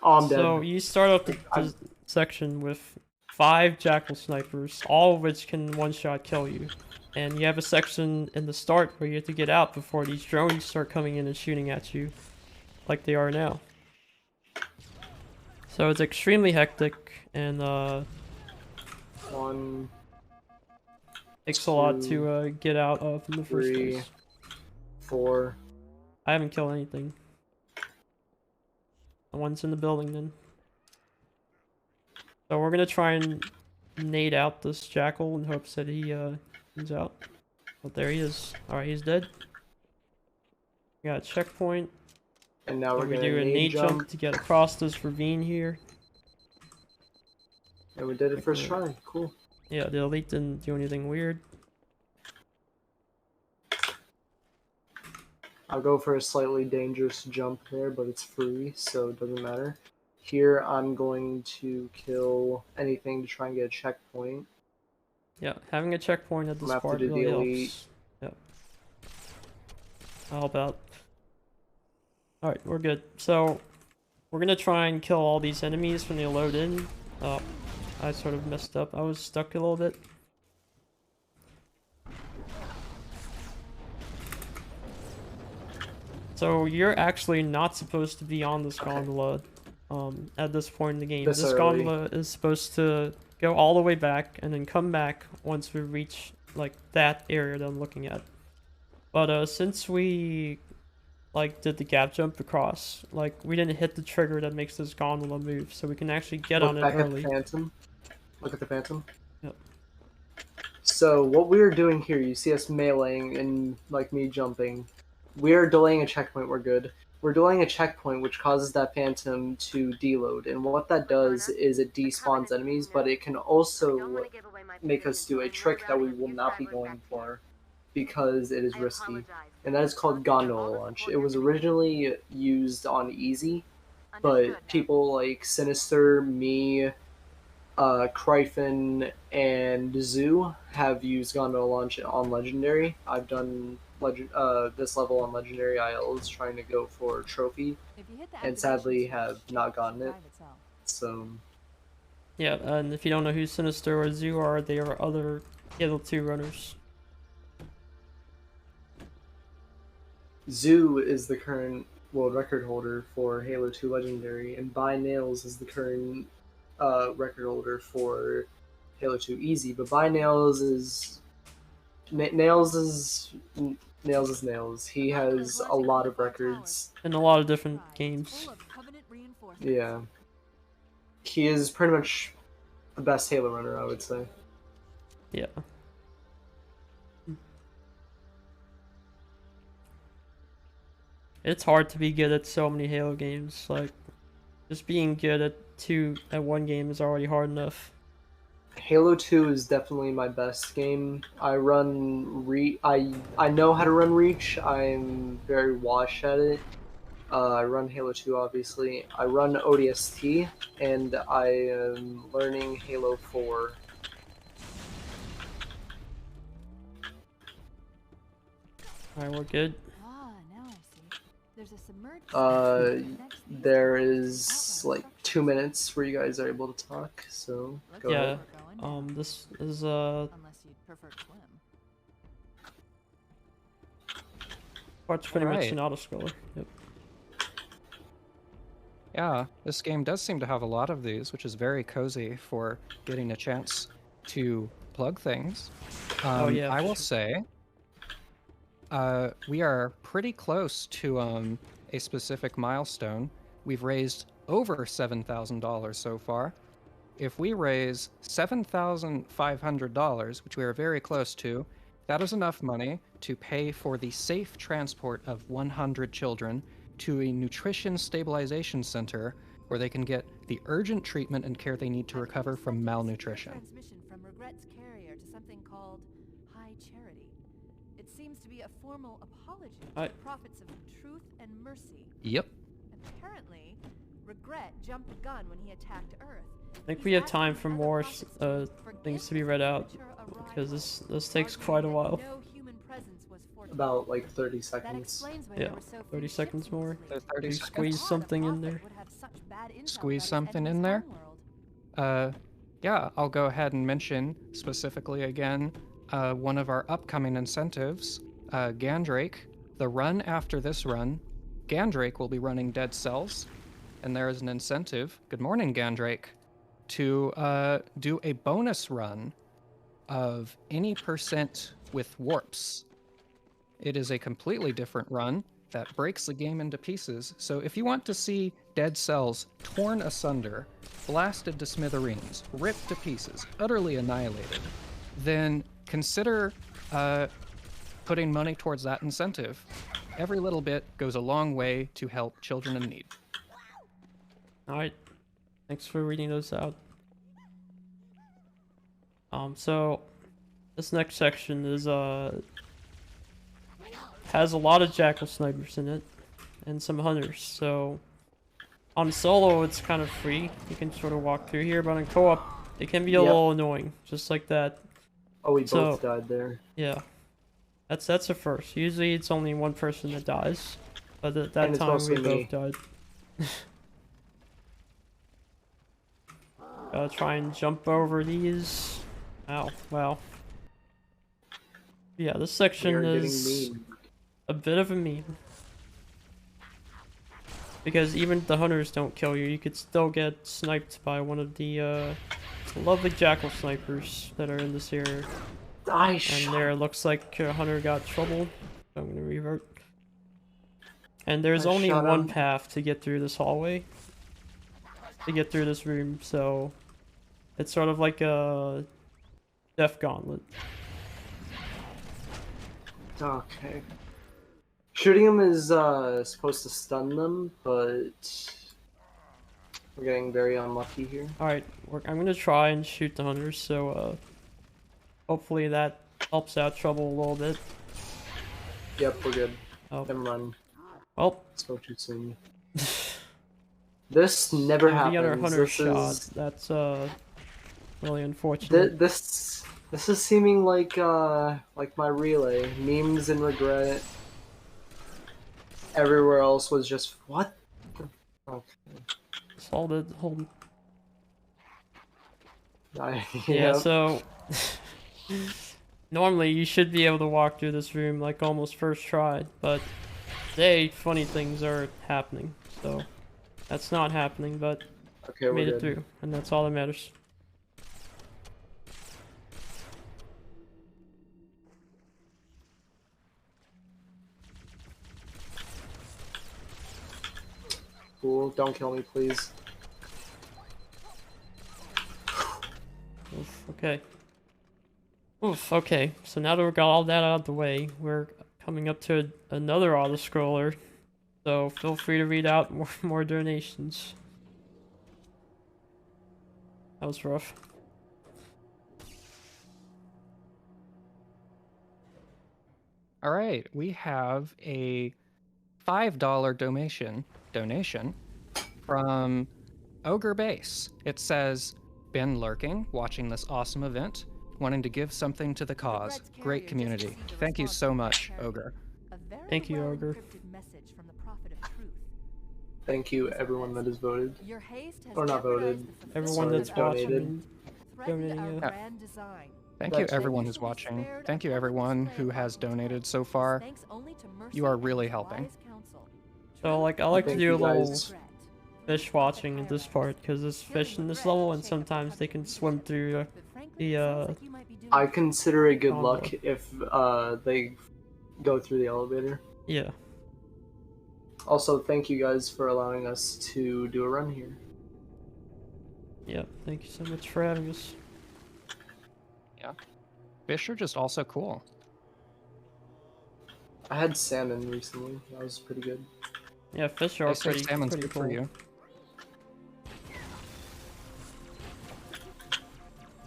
Oh, I'm dead. So you start off the section with 5 jackal snipers, all of which can one-shot kill you. And you have a section in the start where you have to get out before these drones start coming in and shooting at you. like they are now. So it's extremely hectic, and One, takes a lot two, to get out of in the first 3, place. 4. I haven't killed anything. The one's in the building then. So we're gonna try and nade out this jackal in hopes that he comes out. But there he is. Alright, he's dead. We got a checkpoint. And now we're We gonna do a nade jump to get across this ravine here. And we did it first try. Cool. Yeah, the elite didn't do anything weird. I'll go for a slightly dangerous jump there, but it's free, so it doesn't matter. Here, I'm going to kill anything to try and get a checkpoint. Yeah, having a checkpoint at this I'm part after the really elite. helps. Yep. I'll help out. Alright, we're good. So, we're gonna try and kill all these enemies when they load in. Oh, I sort of messed up. I was stuck a little bit. So, you're actually not supposed to be on this gondola at this point in the game. This This early. gondola is supposed to go all the way back and then come back once we reach like that area that I'm looking at. But since we like did the gap jump across, like we didn't hit the trigger that makes this gondola move, so we can actually get Look on it back early. at the Phantom. Look at the Phantom. Yep. So what we're doing here, you see us meleeing and like me jumping. We're delaying a checkpoint, we're good. We're delaying a checkpoint which causes that Phantom to deload, and what that does is it despawns enemies, but it can also make us do a trick that we will not be going for because it is risky, and that is called gondola launch. It was originally used on easy, but people like Sinister, me, Kryphin, and Zoo have used gondola launch on Legendary. I've done this level on Legendary ILs trying to go for trophy, If you hit the and sadly activation have not gotten it. drive itself. So Yeah, and if you don't know who Sinister or Zoo are, they are other Halo 2 runners. Zoo is the current world record holder for Halo 2 Legendary, and By Nails is the current record holder for Halo 2 Easy. But By Nails is Nails. He has a lot of records. In a lot of different games. Full of covenant reinforcements. Yeah, he is pretty much the best Halo runner, I would say. Yeah. It's hard to be good at so many Halo games. Like, just being good at one game is already hard enough. Halo 2 is definitely my best game. I know how to run Reach. I'm very washed at it. I run Halo 2, obviously. I run ODST, and I am learning Halo 4. Alright, we're good. Ah, now I see. There's a submerged next to the There outside is like 2 minutes where you guys are able to talk, so Looks go Yeah. ahead. like we're going now. This is Unless you'd prefer to swim. part's pretty much Alright. an auto-scroller. Yep. Yeah, this game does seem to have a lot of these, which is very cozy for getting a chance to plug things. Oh, yeah, I for will sure. say, we are pretty close to a specific milestone. We've raised over $7,000 so far. If we raise $7,500, which we are very close to, that is enough money to pay for the safe transport of 100 children to a nutrition stabilization center where they can get the urgent treatment and care they need to recover from malnutrition. Transmission from Regret's carrier to something called High Charity. It seems to be a formal apology to I- the prophets of truth and mercy. Yep. Apparently, Regret jumped the gun when he attacked Earth. I think we have time for more things to be read out, because this takes quite a while. No human presence was foretold. About like 30 That seconds. explains why Yeah, there were so 30 few seconds ships more. mostly. 30 We seconds. squeeze something in there. Would have such bad intel Squeeze about its something in enemy's there? homeworld. Yeah, I'll go ahead and mention specifically again one of our upcoming incentives, Gandrake. The run after this run Gandrake will be running Dead Cells, and there is an incentive. Good morning, Gandrake, to do a bonus run of any percent with warps. It is a completely different run that breaks the game into pieces. So if you want to see Dead Cells torn asunder, blasted to smithereens, ripped to pieces, utterly annihilated, then consider putting money towards that incentive. Every little bit goes a long way to help children in need. Alright, thanks for reading those out. So this next section is has a lot of jackal snipers in it and some hunters. So on solo it's kind of free, you can sort of walk through here, but on co-op it can be a little annoying, just like that. Oh, we both died there. Yeah, that's a first. Usually it's only one person that dies, but at that time we both died. Gotta try and jump over these. Ow, wow. Yeah, this section is a bit of a meme. Because even if the hunters don't kill you, you could still get sniped by one of the lovely jackal snipers that are in this area. And there looks like a hunter got troubled. So I'm gonna revert. And there's only one path to get through this hallway. To get through this room, so it's sort of like a death gauntlet. Okay. Shooting them is supposed to stun them, but we're getting very unlucky here. Alright, I'm gonna try and shoot the hunters, so hopefully that helps out Trouble a little bit. Yep, we're good. Oh. Never mind. Well. Spoke too soon. This never happens. The other hunter shot. That's really unfortunate. This is seeming like my relay. Memes and regret. Everywhere else was just what? Okay. Hold it. Yeah, yep. So normally you should be able to walk through this room like almost first try, but today funny things are happening. So that's not happening, but okay, made it through, and that's all that matters. Cool, don't kill me, please. Oof, okay. Oof, okay. So now that we got all that out of the way, we're coming up to another auto-scroller. So feel free to read out more donations. That was rough. All right, we have a $5 donation from Ogre Base. It says, "Been lurking, watching this awesome event, wanting to give something to the cause. Great community. Thank you so much, Ogre." Thank you, Ogre. Thank you, everyone that has voted. Or not voted. Everyone that's watching. Donating. Thank you, everyone who's watching. Thank you, everyone who has donated so far. You are really helping. So, like, I like to do a little fish watching in this part, because there's fish in this level, and sometimes they can swim through the, I consider it good luck if, they go through the elevator. Yeah. Also, thank you guys for allowing us to do a run here. Yeah, thank you so much for having us. Yeah. Fish are just also cool. I had salmon recently. That was pretty good. Yeah, fish are pretty salmon's pretty good cool. for you.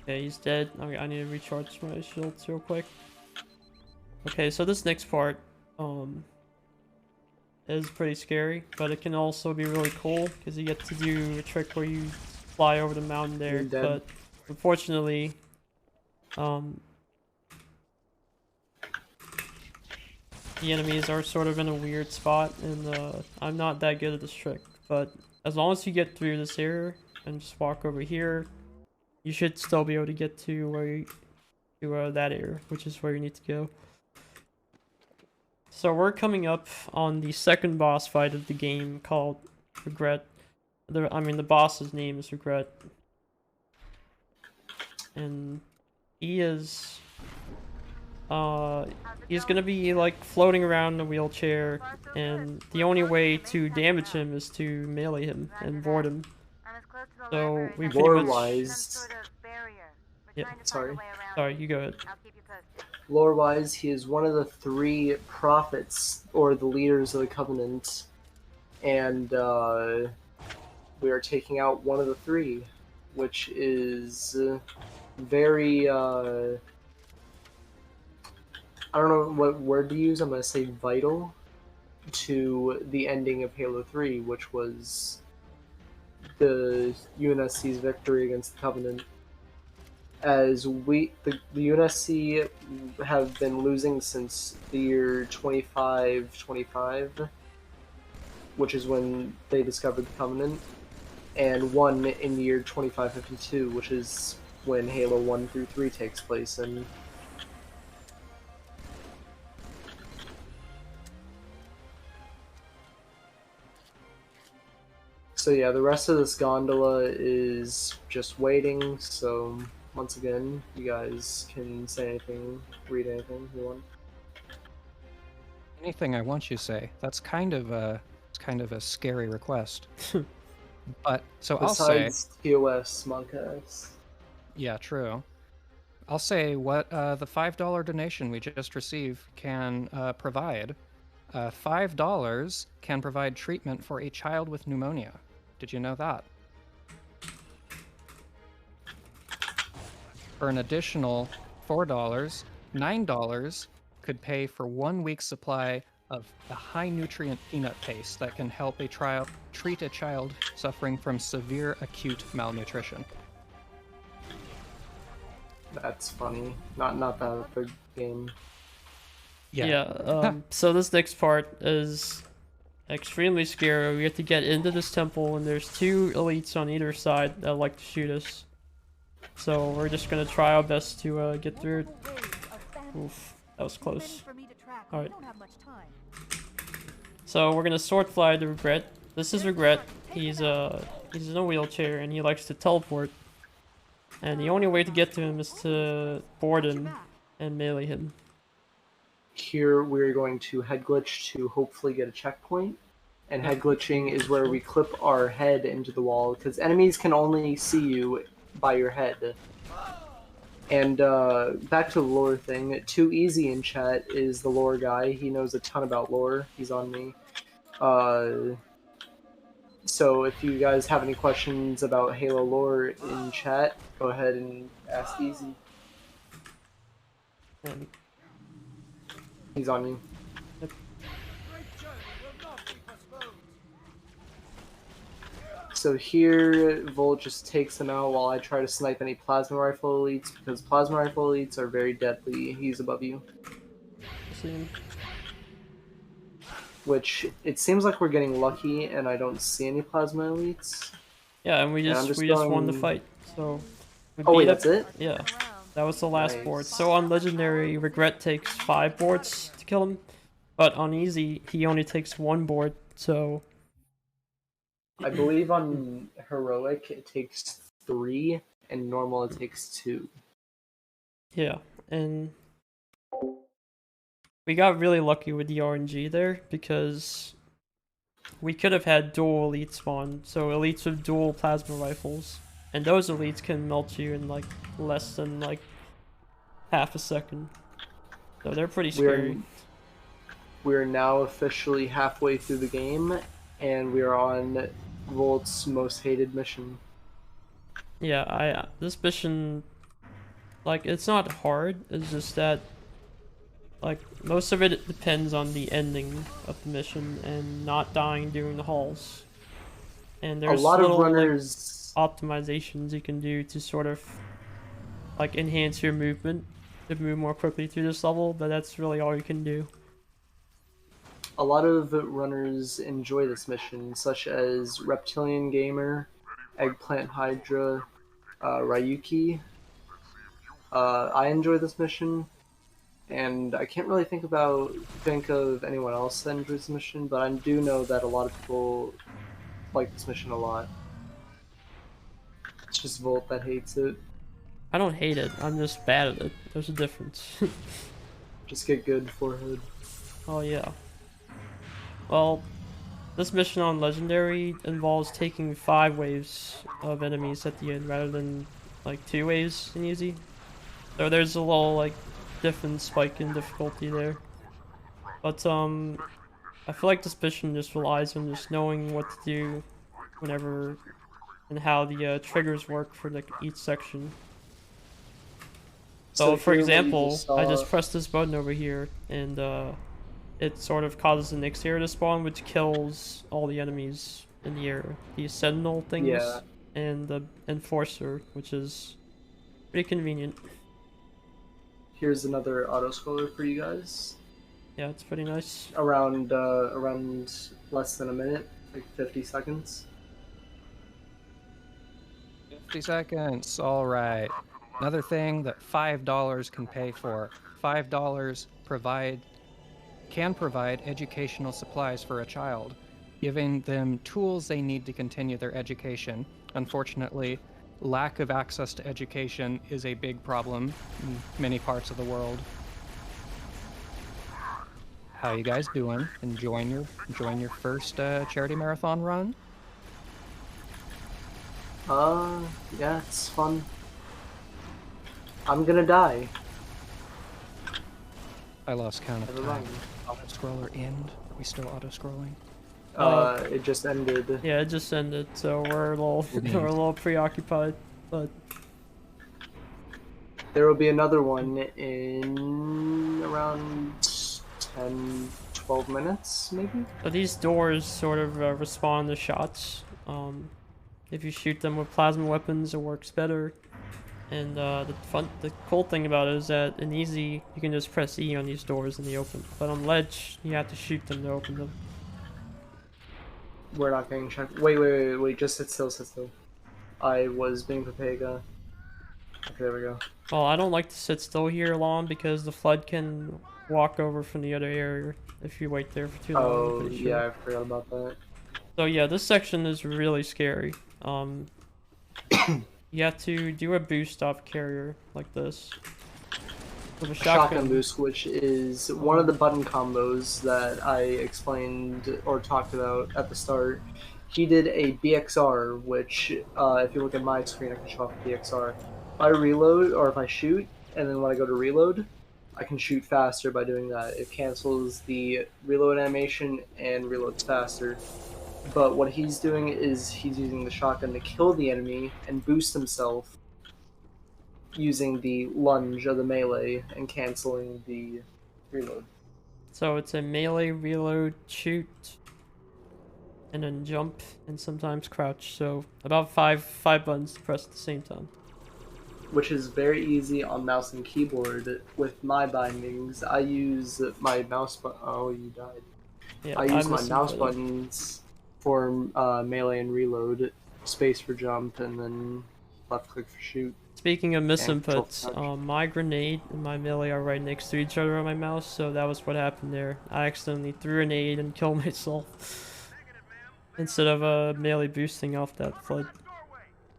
Okay, he's dead. Okay, I need to recharge my shields real quick. Okay, so this next part, is pretty scary, but it can also be really cool because you get to do a trick where you fly over the mountain there. But unfortunately, the enemies are sort of in a weird spot, and I'm not that good at this trick. But as long as you get through this area and just walk over here, you should still be able to get to where you, that area, which is where you need to go. So we're coming up on the second boss fight of the game called Regret. The boss's name is Regret. And he is... he's gonna be, like, floating around in a wheelchair, and the only way to damage him is to melee him and board him. I'm as close to the So library we as pretty much... Lore-wise, some sort of barrier. We're Yeah, trying to sorry. find a way around Sorry, it. you go ahead. I'll keep you posted. lore-wise, he is one of the 3 prophets, or the leaders of the Covenant, and we are taking out one of the 3, which is very, I don't know what word to use, I'm going to say vital to the ending of Halo 3, which was the UNSC's victory against the Covenant. As the UNSC have been losing since the year 2525, which is when they discovered the Covenant, and won in the year 2552, which is when Halo 1 through 3 takes place in. So yeah, the rest of this gondola is just waiting, so once again, you guys can say anything, read anything you want. Anything I want you to say. That's kind of a scary request. But so I'll say, Besides TOS, Monkas. yeah, true. I'll say what the $5 donation we just received can provide. $5 can provide treatment for a child with pneumonia. Did you know that? For an additional $4, $9 could pay for 1 week's supply of a high-nutrient peanut paste that can help treat a child suffering from severe acute malnutrition. That's funny. Not that big game. Yeah. So this next part is extremely scary. We have to get into this temple, and there's 2 elites on either side that like to shoot us. So we're just gonna try our best to get through it. Oof, that was close. Alright. So we're gonna sword fly to Regret. This is Regret. He's in a wheelchair and he likes to teleport. And the only way to get to him is to board him and melee him. Here we're going to head glitch to hopefully get a checkpoint. And head glitching is where we clip our head into the wall, because enemies can only see you by your head. And back to the lore thing, Too Easy in chat is the lore guy. He knows a ton about lore. He's on me. So if you guys have any questions about Halo lore in chat, go ahead and ask Easy. And He's on me. So here, Volt just takes him out while I try to snipe any plasma rifle elites, because plasma rifle elites are very deadly. He's above you. see him. Which, it seems like we're getting lucky, and I don't see any plasma elites. Yeah, and we just won the fight. So we Oh wait, beat that's it? Yeah, that was the last Nice. board. So on Legendary, Regret takes 5 boards to kill him, but on Easy, he only takes 1 board. So I believe on Heroic it takes 3, and Normal it takes 2. yeah, and we got really lucky with the RNG there because we could have had dual elites spawn, so elites with dual plasma rifles, and those elites can melt you in like less than like half a second. So they're pretty scary. We're now officially halfway through the game, and we are on Volt's most hated mission. Yeah, this mission, like, it's not hard, it's just that, like, most of it depends on the ending of the mission and not dying during the halls. And there's a lot little, of runners like, optimizations you can do to sort of, like, enhance your movement to move more quickly through this level, but that's really all you can do. A lot of runners enjoy this mission, such as Reptilian Gamer, Eggplant Hydra, Ryuki. I enjoy this mission, and I can't really think of anyone else that enjoys the mission, but I do know that a lot of people like this mission a lot. It's just Volt that hates it. I don't hate it. I'm just bad at it. There's a difference. Just get good forehead. Oh yeah. Well, this mission on Legendary involves taking 5 waves of enemies at the end rather than like 2 waves in easy. So there's a little like different spike in difficulty there. But I feel like this mission just relies on just knowing what to do whenever and how the triggers work for like each section. So for here what you example, just I saw- just pressed this button over here and it sort of causes an exterior to spawn, which kills all the enemies in the area. The sentinel things Yeah. and the enforcer, which is pretty convenient. Here's another auto scroller for you guys. Yeah, it's pretty nice. Around less than a minute, like 50 seconds. 50 seconds. All right. Another thing that $5 can pay for. $5 can provide educational supplies for a child, giving them tools they need to continue their education. Unfortunately, lack of access to education is a big problem in many parts of the world. How you guys doing? Enjoying your first charity marathon run? Yeah, it's fun. I'm gonna die. I lost count of Never time. mind. Auto scroller end. Are we still auto scrolling? It just ended. Yeah, it just ended, so we're a little we're a little preoccupied. But There will be another one in around 10, 12 minutes, maybe? these doors sort of respond to shots. If you shoot them with plasma weapons, it works better. And the cool thing about it is that in easy, you can just press E on these doors and they open. But on ledge, you have to shoot them to open them. We're not getting checked. Wait, just sit still, sit still. I was being Pepega. Okay, there we go. Well, I don't like to sit still here long because the flood can walk over from the other area if you wait there for too long. I'm Oh, pretty sure. yeah, I forgot about that. So yeah, this section is really scary. You have to do a boost off carrier like this. With a Shotgun boost, which is one of the button combos that I explained or talked about at the start. He did a BXR, which, if you look at my screen, I can show off the BXR. If I reload, or if I shoot, and then when I go to reload, I can shoot faster by doing that. It cancels the reload animation and reloads faster. But what he's doing is he's using the shotgun to kill the enemy and boost himself using the lunge of the melee and canceling the reload. So it's a melee, reload, shoot, and then jump, and sometimes crouch. So about five buttons to press at the same time. Which is very easy on mouse and keyboard. With my bindings, I use my mouse button. Oh, you died. Yeah, I use I'm my missing mouse for that. buttons for melee and reload, space for jump, and then left click for shoot. Speaking of control misinputs, touch. my grenade and my melee are right next to each other on my mouse, so that was what happened there. I accidentally threw a nade and killed myself instead of melee boosting off that flood.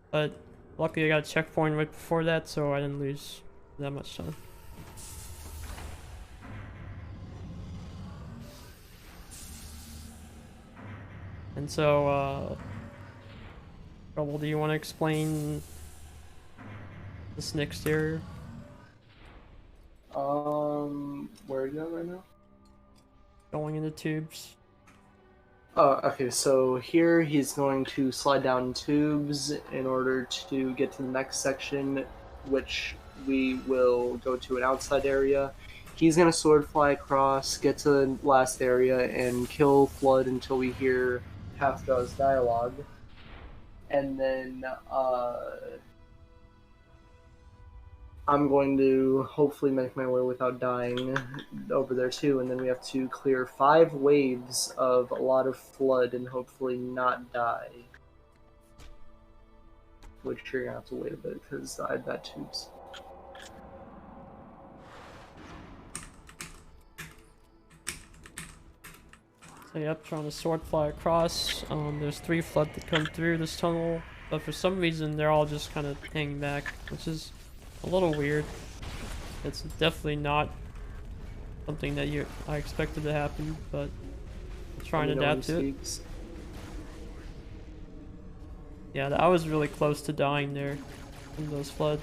But luckily I got a checkpoint right before that, so I didn't lose that much time. And so, Trouble, do you want to explain this next area? Where are you at right now? Going into tubes. Oh, okay, so here he's going to slide down tubes in order to get to the next section, which we will go to an outside area. He's gonna sword fly across, get to the last area, and kill Flood until we hear Halfjaw's dialogue. And then, I'm going to hopefully make my way without dying over there too, and then we have to clear 5 waves of a lot of flood and hopefully not die. Which you're gonna have to wait a bit because I had bad tubes. So yep, trying to sword fly across. There's 3 flood that come through this tunnel, but for some reason they're all just kind of hanging back, which is a little weird. It's definitely not something that I expected to happen, but I'm trying to adapt to it. Yeah, I was really close to dying there from those flood.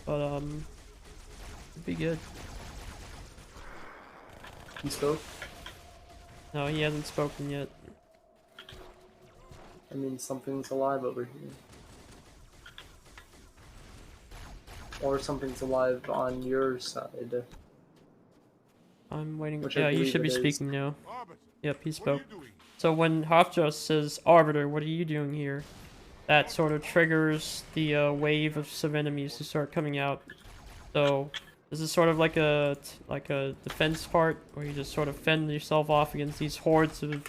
But it'd be good. He spoke? No, he hasn't spoken yet. I mean, something's alive over here. Or something's alive on your side. I'm waiting. Which Yeah, I you believe should be it is. speaking now. Yep, he spoke. So when Hofja says, Arbiter, what are you doing here? That sort of triggers the wave of some enemies to start coming out. So this is sort of like a defense part, where you just sort of fend yourself off against these hordes of,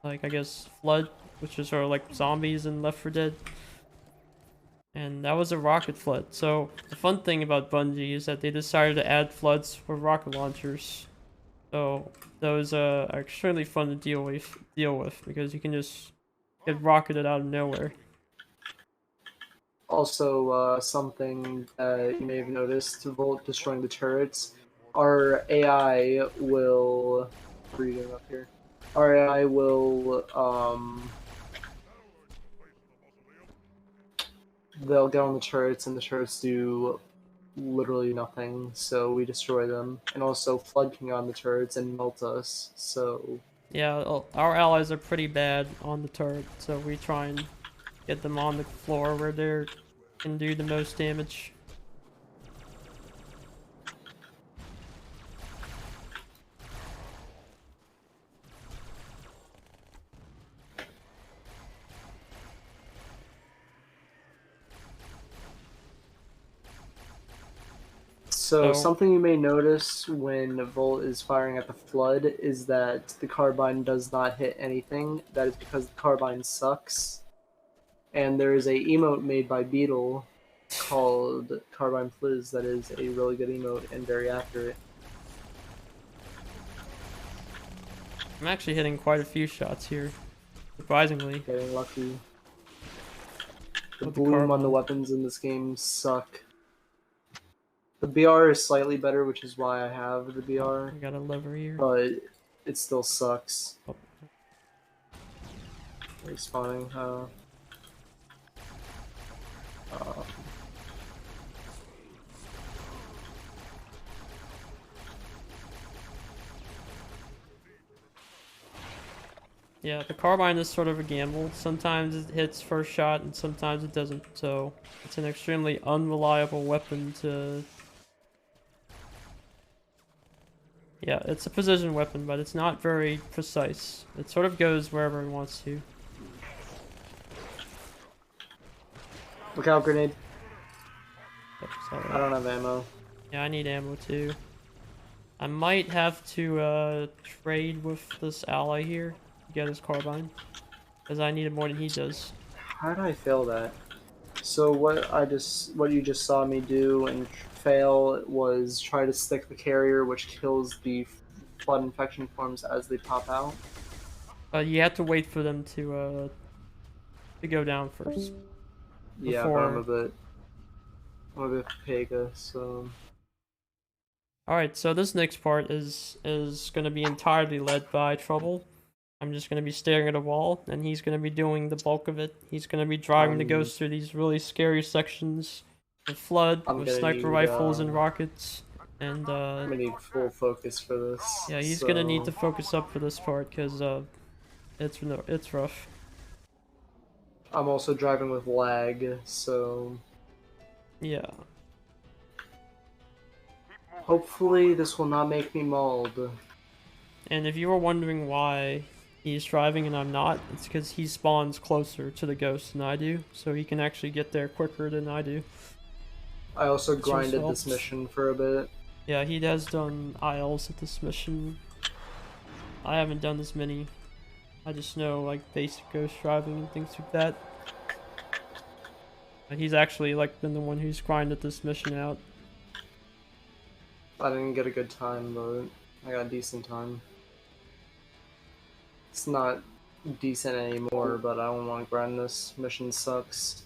like, I guess, flood, which is sort of like zombies in Left 4 Dead. And that was a rocket flood. So the fun thing about Bungie is that they decided to add floods for rocket launchers. So those are extremely fun to deal with because you can just get rocketed out of nowhere. Also, something that you may have noticed, Volt destroying the turrets, our AI will... What are you doing up here? Our AI will, they'll get on the turrets and the turrets do literally nothing, so we destroy them. And also, Flood can get on the turrets and melt us, so... Yeah, our allies are pretty bad on the turret, so we try and get them on the floor where they can do the most damage. So something you may notice when Volt is firing at the Flood is that the carbine does not hit anything. That is because the carbine sucks. And there is a emote made by Beetle called Carbine Fliz that is a really good emote and very accurate. I'm actually hitting quite a few shots here, surprisingly. Getting lucky. The With the bloom on carbine. the weapons in this game suck. The BR is slightly better, which is why I have the BR, I got a lever here. but it still sucks. Oh. Respawning, Yeah, the carbine is sort of a gamble. Sometimes it hits first shot and sometimes it doesn't, so it's an extremely unreliable weapon to... Yeah, it's a precision weapon, but it's not very precise. It sort of goes wherever it wants to. Look out, grenade. Oops, sorry. I don't have ammo. Yeah, I need ammo too. I might have to trade with this ally here to get his carbine, because I need it more than he does. How did I fail that? So what you just saw me do and fail was try to stick the carrier, which kills the flood infection forms as they pop out. You have to wait for them to go down first. Yeah, but I'm a bit pega, so... Alright, so this next part is going to be entirely led by Trouble. I'm just going to be staring at a wall, and he's going to be doing the bulk of it. He's going to be driving the ghost through these really scary sections of flood with sniper rifles and rockets. And I'm gonna need full focus for this. yeah, he's going to need to focus up for this part, because it's rough. I'm also driving with lag, so... Yeah. Hopefully this will not make me mauled. And if you were wondering why he's driving and I'm not, it's because he spawns closer to the ghost than I do, so he can actually get there quicker than I do. I also Which grinded helps. this mission for a bit. Yeah, he has done aisles at this mission. I haven't done this many. I just know, like, basic ghost driving and things like that. And he's actually, like, been the one who's grinded this mission out. I didn't get a good time, but I got a decent time. It's not decent anymore, but I don't want to grind this. Mission sucks.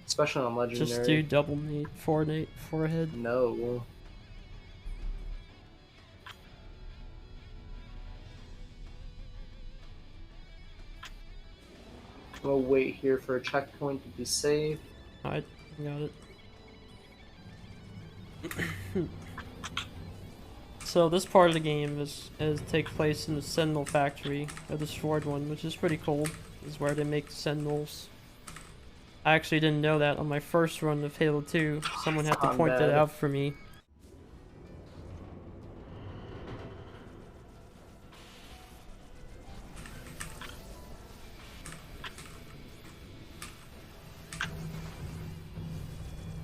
Especially on Legendary. Just do double nade, forehead. No. We'll wait here for a checkpoint to be safe. Alright, got it. So this part of the game is take place in the Sentinel factory, a destroyed one, which is pretty cool. This is where they make the Sentinels. I actually didn't know that on my first run of Halo 2. Someone had to point that out for me.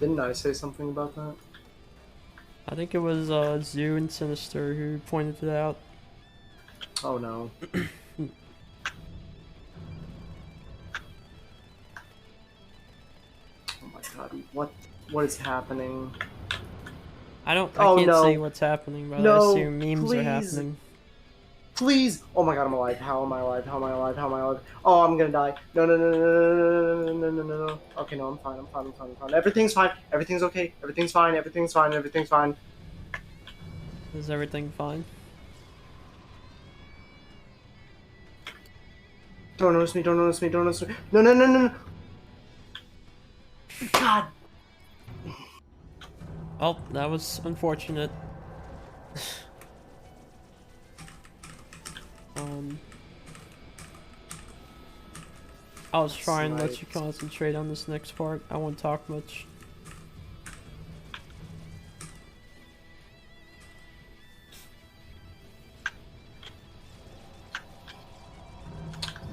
Didn't I say something about that? I think it was Zoo and Sinister who pointed it out. Oh no. Oh my god, what is happening? I Oh, can't no. say what's happening, but No, I assume memes please. are happening. Please! Oh my god, I'm alive. How am I alive? How am I alive? How am I alive? Oh, I'm gonna die. No, no, no, no, no, no, no, no, no, no. Okay, no, I'm fine. I'm fine. I'm fine. I'm fine. Everything's fine. Everything's okay. Everything's fine. Everything's fine. Everything's fine. Is everything fine? Don't notice me. Don't notice me. Don't notice me. No, no, no, no, no. God. Oh, that was unfortunate. I was trying to let you concentrate on this next part. I won't talk much.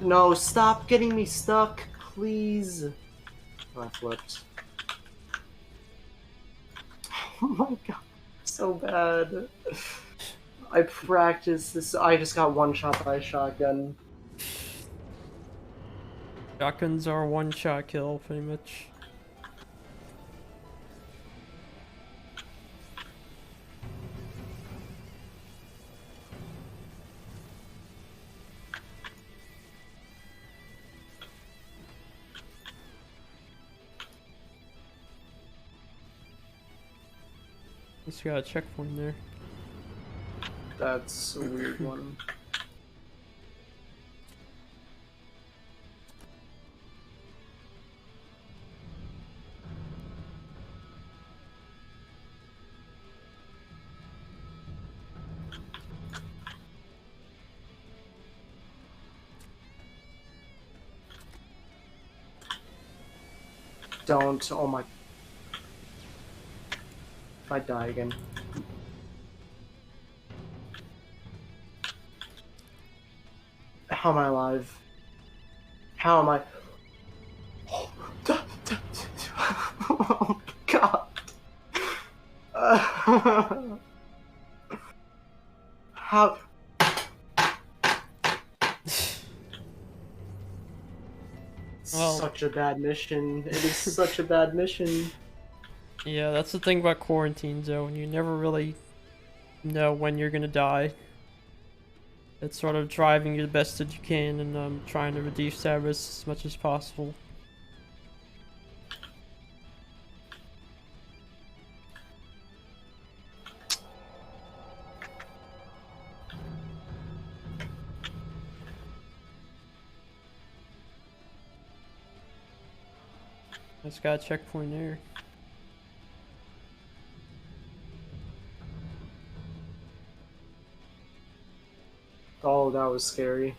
No, stop getting me stuck, please. Oh, I flipped. Oh my god, so bad. I practiced this. I just got one shot by a shotgun. Shotguns are a one-shot kill, pretty much. Just got a checkpoint there. That's a weird one. Don't. Oh my. If I die again. How am I alive? How am I? Oh my god. How? Well, such a bad mission. It is such a bad mission. yeah, that's the thing about quarantine zone. You never really know when you're gonna die. It's sort of driving you the best that you can and trying to reduce that risk as much as possible. Just got a checkpoint there. Oh, that was scary.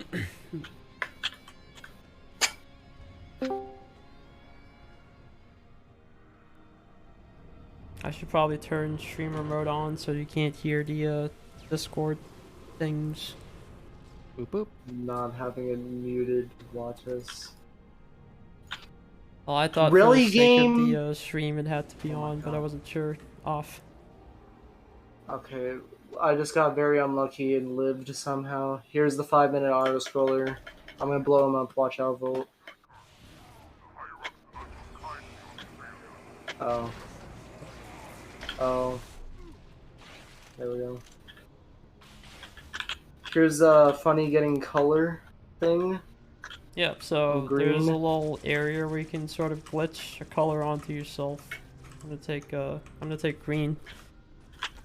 I should probably turn streamer mode on so you can't hear the Discord things. Boop boop. Not having it muted. Watch us. Well, I thought Really, for the sake game? of the stream it had to be Oh my on, but I God. wasn't sure. Off. Okay, I just got very unlucky and lived somehow. Here's the 5-minute auto scroller. I'm gonna blow him up. Watch out, Volt. Oh. Oh. There we go. Here's a funny getting color thing. Yeah, so Green. there's a little area where you can sort of glitch a color onto yourself. I'm gonna take green.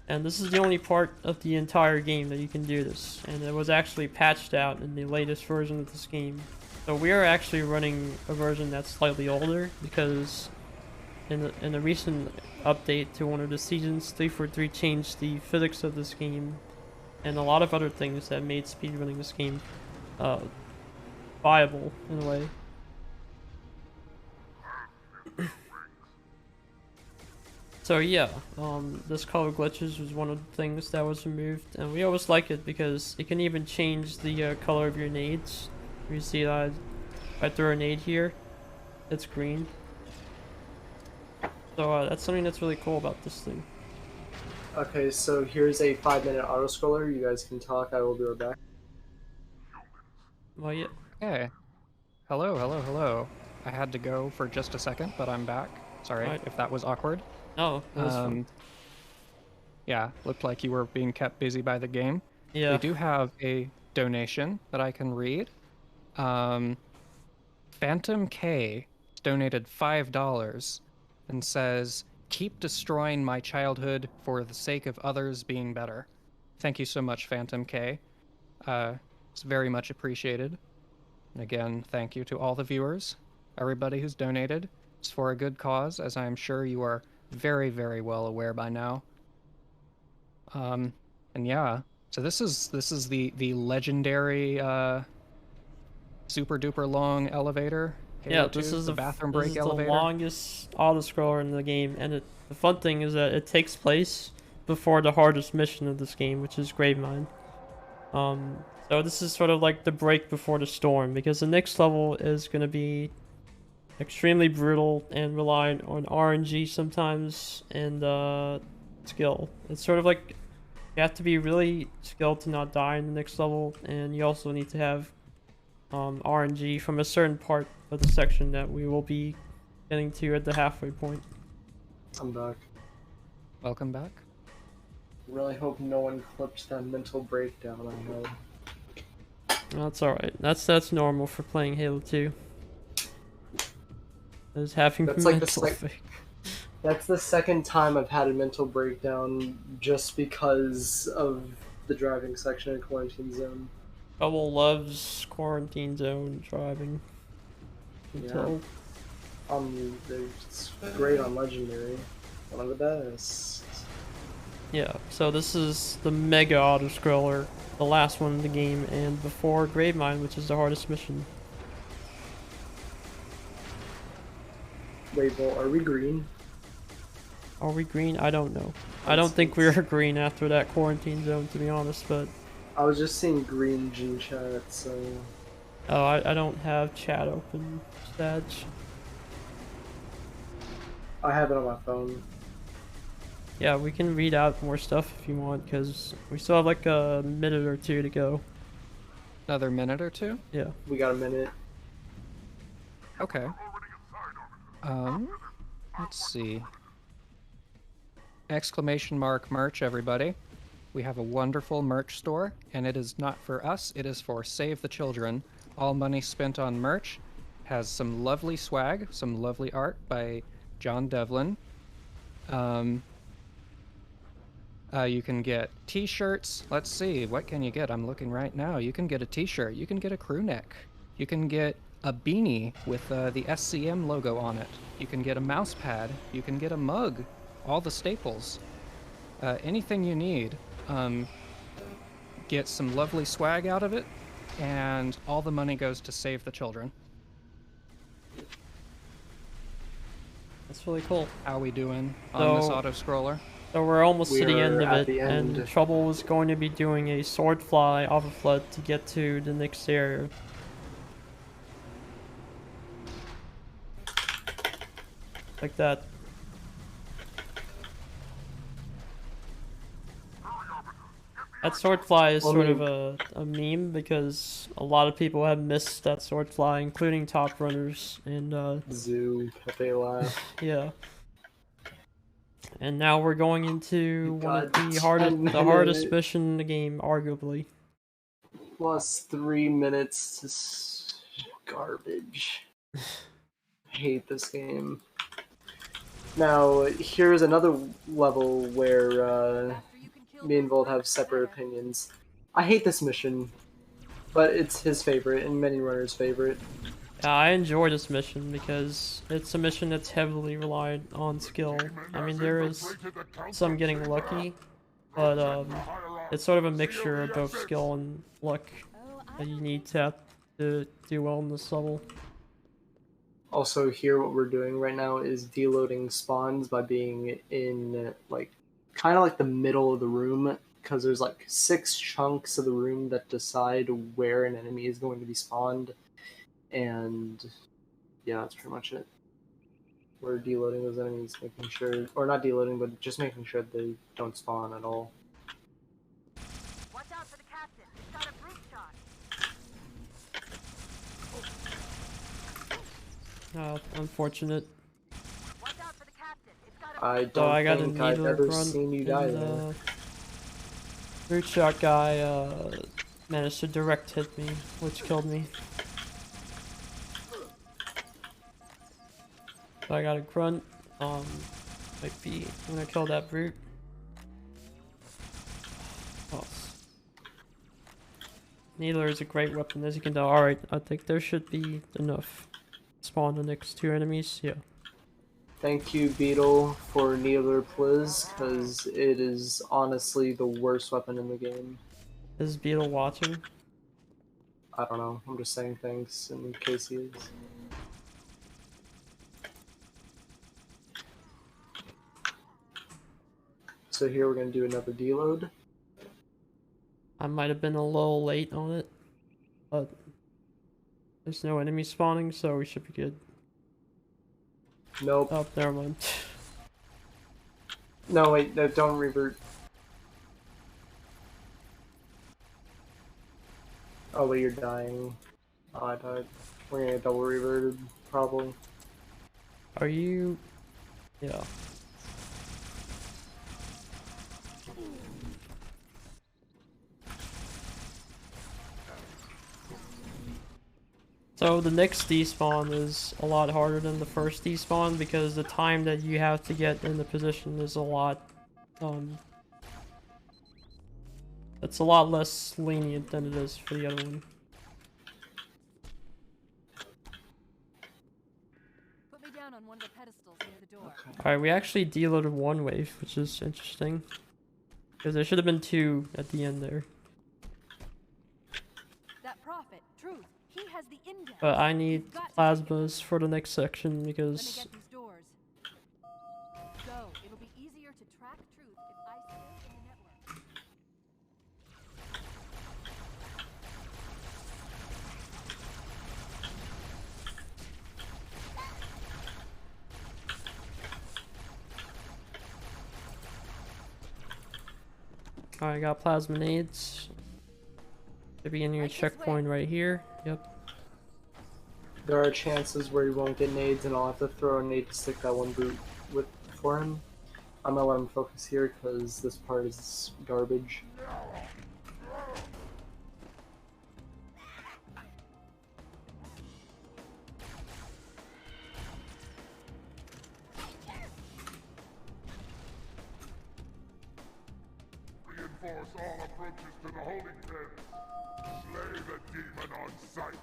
And this is the only part of the entire game that you can do this. And it was actually patched out in the latest version of this game. So we are actually running a version that's slightly older because in a recent update to one of the seasons, 343 changed the physics of this game and a lot of other things that made speedrunning this game viable in a way. So yeah, this color glitches was one of the things that was removed, and we always like it because it can even change the color of your nades. You see that if I throw a nade here, it's green. So that's something that's really cool about this thing. Okay, so here's a 5-minute autoscroller. You guys can talk. I will be right back. Well, yeah. Okay. Hello, hello, hello. I had to go for just a second, but I'm back. Sorry Right. if that was awkward. Oh, that was fun. Yeah, looked like you were being kept busy by the game. Yeah. We do have a donation that I can read. Phantom K donated $5 and says, "Keep destroying my childhood for the sake of others being better." Thank you so much, Phantom K. It's very much appreciated. And again, thank you to all the viewers, everybody who's donated. It's for a good cause, as I am sure you are very, very well aware by now. And yeah, so this is the legendary super duper long elevator. Yeah, Halo this 2, is the bathroom break this is elevator. the longest autoscroller in the game, and the fun thing is that it takes place before the hardest mission of this game, which is Gravemine. So this is sort of like the break before the storm, because the next level is going to be extremely brutal and reliant on RNG sometimes and skill. It's sort of like you have to be really skilled to not die in the next level, and you also need to have RNG from a certain part of the section that we will be getting to at the halfway point. I'm back. Welcome back. Really hope no one clipped that mental breakdown I had. That's alright. That's normal for playing Halo 2. Is having That's like the mental That's the second time I've had a mental breakdown just because of the driving section of Quarantine Zone. Trouble loves Quarantine Zone driving. Yeah. It's great on Legendary. One of the best. Yeah, so this is the mega auto-scroller, the last one in the game, and before Gravemine, which is the hardest mission. Wait, well, are we green? Are we green? I don't know. I don't think we were green after that Quarantine Zone, to be honest, but... I was just seeing green G chat, so... Oh, I don't have chat open, Stage. I have it on my phone. Yeah, we can read out more stuff if you want, because we still have like a minute or two to go. Another minute or two? Yeah. We got a minute. Okay. Let's see. Exclamation mark merch, everybody. We have a wonderful merch store, and it is not for us, it is for Save the Children. All money spent on merch has some lovely swag, some lovely art by John Devlin. You can get t-shirts. Let's see, what can you get? I'm looking right now. You can get a t-shirt. You can get a crew neck. You can get a beanie with the SCM logo on it. You can get a mouse pad. You can get a mug. All the staples. Anything you need. Get some lovely swag out of it, and all the money goes to Save the Children. That's really cool. How we doing on this So- auto-scroller? So we're almost to the We're end of at it, the end. and Trouble was going to be doing a sword fly off a flood to get to the next area. Like that. That sword fly is sort of a meme because a lot of people have missed that sword fly, including top runners, and Zoo, Pepe laugh. yeah. And now we're going into one of got the 10 hardest minutes. mission in the game, arguably. Plus 3 minutes to garbage. I hate this game. Now, here's another level where me and Volt have separate opinions. I hate this mission, but it's his favorite and many runners' favorite. Yeah, I enjoy this mission because it's a mission that's heavily reliant on skill. I mean, there is some getting lucky, but it's sort of a mixture of both skill and luck that you need to have to do well in this level. Also, here what we're doing right now is deloading spawns by being in kind of like the middle of the room, because there's like 6 chunks of the room that decide where an enemy is going to be spawned, and yeah, that's pretty much it. We're deloading those enemies, making sure, or not deloading, but just making sure they don't spawn at all. Watch out for the captain. He's got a brute shot. Unfortunate. Watch out for the captain. It's got a I So don't I got a think I've needler ever grunt, seen you die and there. brute shot guy managed to direct hit me, which killed me. So I got a grunt. Might be I'm gonna kill that brute. Oh. Needler is a great weapon, as you can tell. Alright, I think there should be enough. Spawn the next 2 enemies, yeah. Thank you, Beetle, for Needler Pliz, because it is honestly the worst weapon in the game. Is Beetle watching? I don't know, I'm just saying things in case he is. So here we're going to do another deload. I might have been a little late on it, but there's no enemy spawning, so we should be good. Nope. Oh, never mind. No, wait, no, don't revert. Oh, but you're dying. Oh, I died. We're gonna get double reverted, probably. Are you... Yeah. So the next despawn is a lot harder than the first despawn because the time that you have to get in the position is a lot, it's a lot less lenient than it is for the other one. Put me down on one of the pedestals near the door. Alright, we actually deloaded 1 wave, which is interesting. Because there should have been 2 at the end there. That prophet, truth, he has the index. But I need You've got to take it. plasmas for the next section Let me because get these doors. Go. It'll be easier to track truth if I stay in the network. I got plasma nades. Should be in your Right this checkpoint way. right here. Yep. There are chances where you won't get nades, and I'll have to throw a nade to stick that one boot with for him. I'm gonna let him focus here because this part is garbage. Reinforce all approaches to the holding pen. Slay the demon on sight.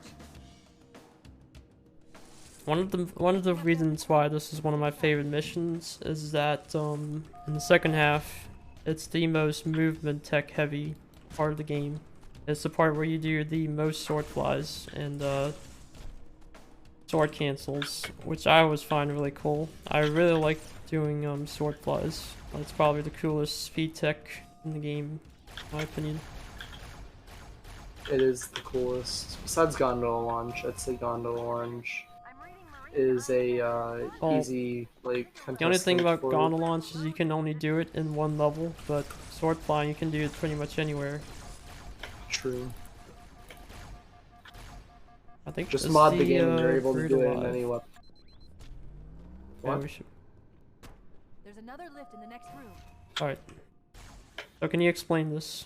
One of the reasons why this is one of my favorite missions is that in the second half, it's the most movement tech heavy part of the game. It's the part where you do the most sword flies and sword cancels, which I always find really cool. I really like doing sword flies. It's probably the coolest speed tech in the game, in my opinion. It is the coolest. Besides gondola launch, I'd say gondola launch I'm reading Marine is a Oh. easy like. The only thing contestant about for- gondola launch is you can only do it in one level, but sword flying you can do it pretty much anywhere. True. I think Just this mod is the game and you're able to brute do it in alive. any weapon. Yeah, What? we should. There's another lift in the next room. Alright. So can you explain this?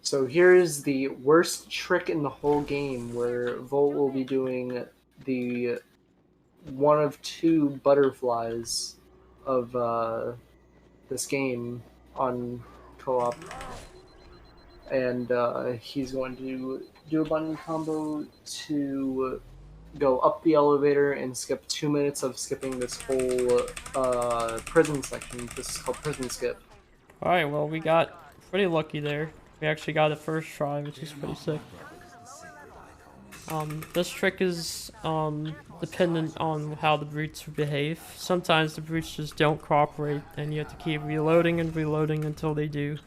So here is the worst trick in the whole game, where Volt will be doing the one of two butterflies of this game on co-op, and he's going to do a button combo to go up the elevator and skip 2 minutes of skipping this whole prison section. This is called prison skip. Alright, well, we got pretty lucky there. We actually got it first try, which is pretty sick. This trick is dependent on how the brutes behave. Sometimes the brutes just don't cooperate, and you have to keep reloading and reloading until they do.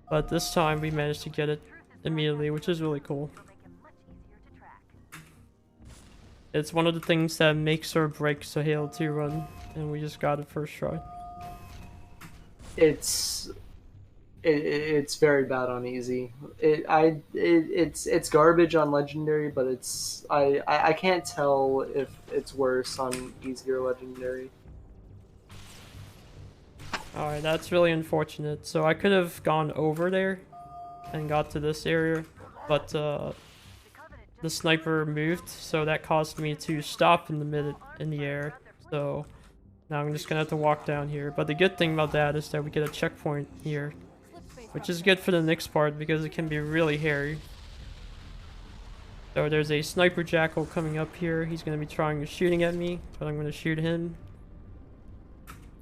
But this time we managed to get it immediately, which is really cool. It's one of the things that makes or breaks a Halo 2 run, and we just got it first try. It's very bad on easy. It's garbage on legendary, but I can't tell if it's worse on easy or legendary. Alright, that's really unfortunate. So I could have gone over there and got to this area, but the sniper moved, so that caused me to stop in the air. So now I'm just gonna have to walk down here. But the good thing about that is that we get a checkpoint here, which is good for the next part because it can be really hairy. So there's a sniper jackal coming up here. He's going to be trying to shooting at me, but I'm going to shoot him.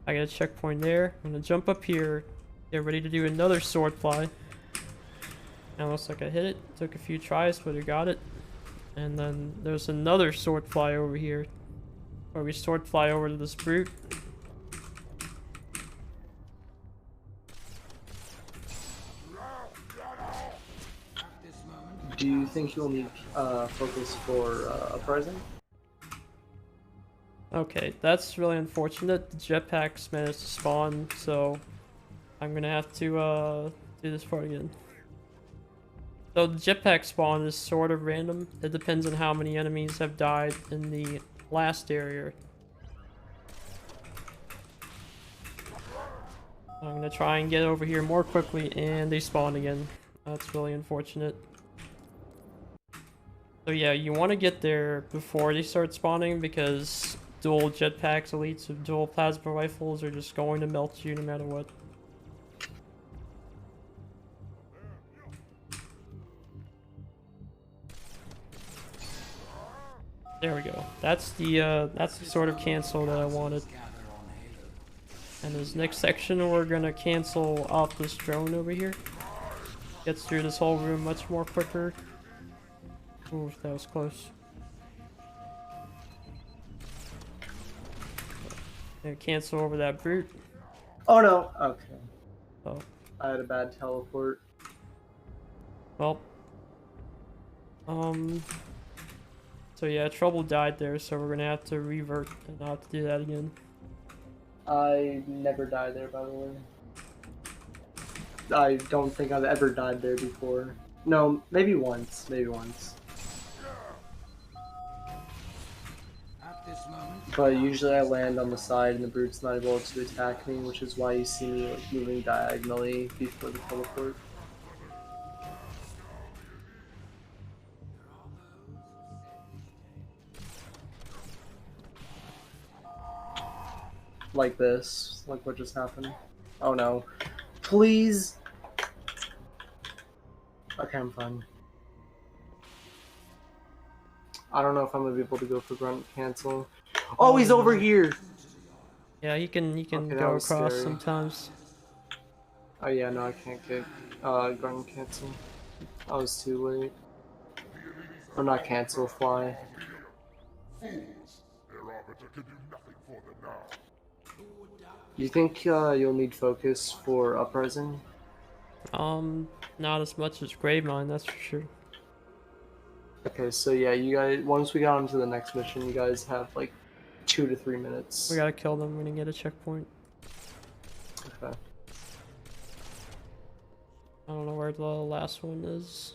I got a checkpoint there. I'm going to jump up here, get ready to do another sword fly. And looks like I hit it. Took a few tries, but I got it. And then there's another sword fly over here, where we sword fly over to this brute. Do you think you'll need focus for uprising? Okay, that's really unfortunate. The jetpacks managed to spawn, so I'm gonna have to do this part again. So the jetpack spawn is sort of random. It depends on how many enemies have died in the last area. I'm gonna try and get over here more quickly, and they spawn again. That's really unfortunate. So yeah, you want to get there before they start spawning, because dual jetpacks, elites with dual plasma rifles are just going to melt you no matter what. There we go. That's the sort of cancel that I wanted. And this next section, we're gonna cancel off this drone over here. Gets through this whole room much more quicker. Ooh, that was close. Gonna cancel over that brute. Oh no. Okay. Oh. I had a bad teleport. Well. So yeah, Trouble died there, so we're gonna have to revert and not have to do that again. I never died there, by the way. I don't think I've ever died there before. No, maybe once. Maybe once. But usually I land on the side and the brute's not able to attack me, which is why you see me like moving diagonally before the teleport. Like this, like what just happened. Oh no. Please! Okay, I'm fine. I don't know if I'm gonna be able to go for grunt cancel. Oh, he's over here! Yeah, he can Okay, go was across scary. sometimes. Oh yeah, no, I can't get grunt cancel. I was too late. Or not cancel, fly. Do you think you'll need focus for uprising? Not as much as Grave Mine, that's for sure. Okay, so yeah, you guys, once we got onto the next mission, you guys have like 2 to 3 minutes. We gotta kill them, we're gonna get a checkpoint. Okay. I don't know where the last one is.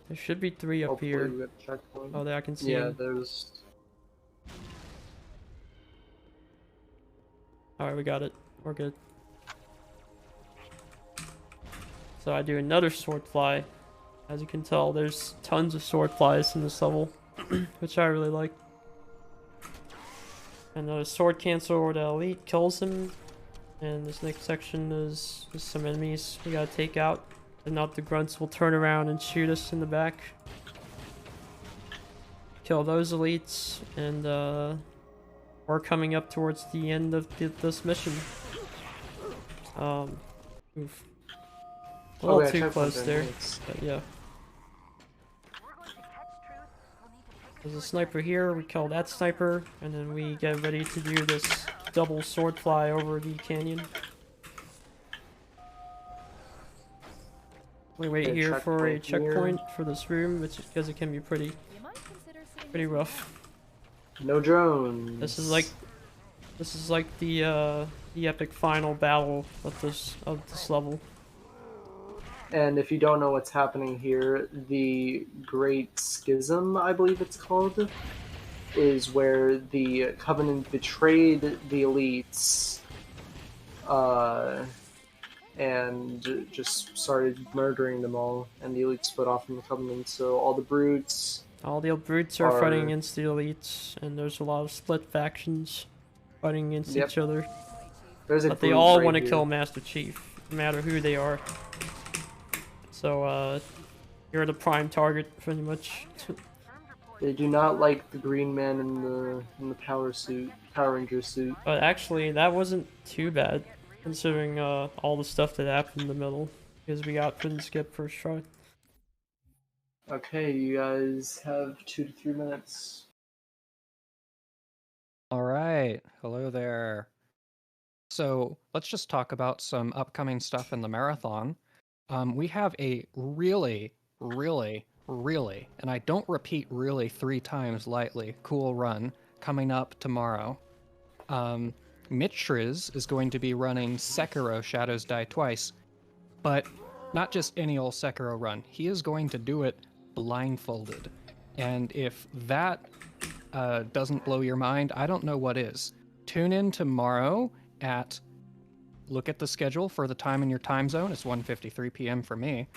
There should be 3 up Hopefully here. we get a checkpoint. Oh, there I can see Yeah, him. there's Alright, we got it. We're good. So I do another sword fly. As you can tell, there's tons of sword flies in this level, which I really like. And a sword cancel or the elite kills him. And this next section is some enemies we gotta take out. If not, the grunts will turn around and shoot us in the back. Kill those elites, and we're coming up towards the end of this mission. Oof. A little yeah, too check close one there, thing. but yeah. We're going to catch truth. We'll need to take There's a sniper here, we kill that sniper, and then we get ready to do this double sword fly over the canyon. We wait Okay, here for a checkpoint here. checkpoint for this room, because it can be pretty You might consider sitting pretty this one rough. No drones. This is like the epic final battle of this level. And if you don't know what's happening here, the Great Schism, I believe it's called, is where the Covenant betrayed the elites and just started murdering them all, and the elites split off from the Covenant, so all the brutes... All the brutes are fighting against the elites, and there's a lot of split factions fighting against Yep. each other. There's a But they brute all right want to here. kill Master Chief, no matter who they are. So, you're the prime target, pretty much. They do not like the green man in the Power Ranger suit. But actually, that wasn't too bad, considering all the stuff that happened in the middle, because we got couldn't skip first try. Okay, you guys have 2 to 3 minutes. All right. Hello there. So let's just talk about some upcoming stuff in the marathon. We have a really, and I don't repeat really 3 times lightly, cool run coming up tomorrow. Mitriz is going to be running Sekiro Shadows Die Twice, but not just any old Sekiro run. He is going to do it blindfolded. And if that doesn't blow your mind, I don't know what is. Tune in tomorrow at... Look at the schedule for the time in your time zone. It's 1:53 p.m. for me.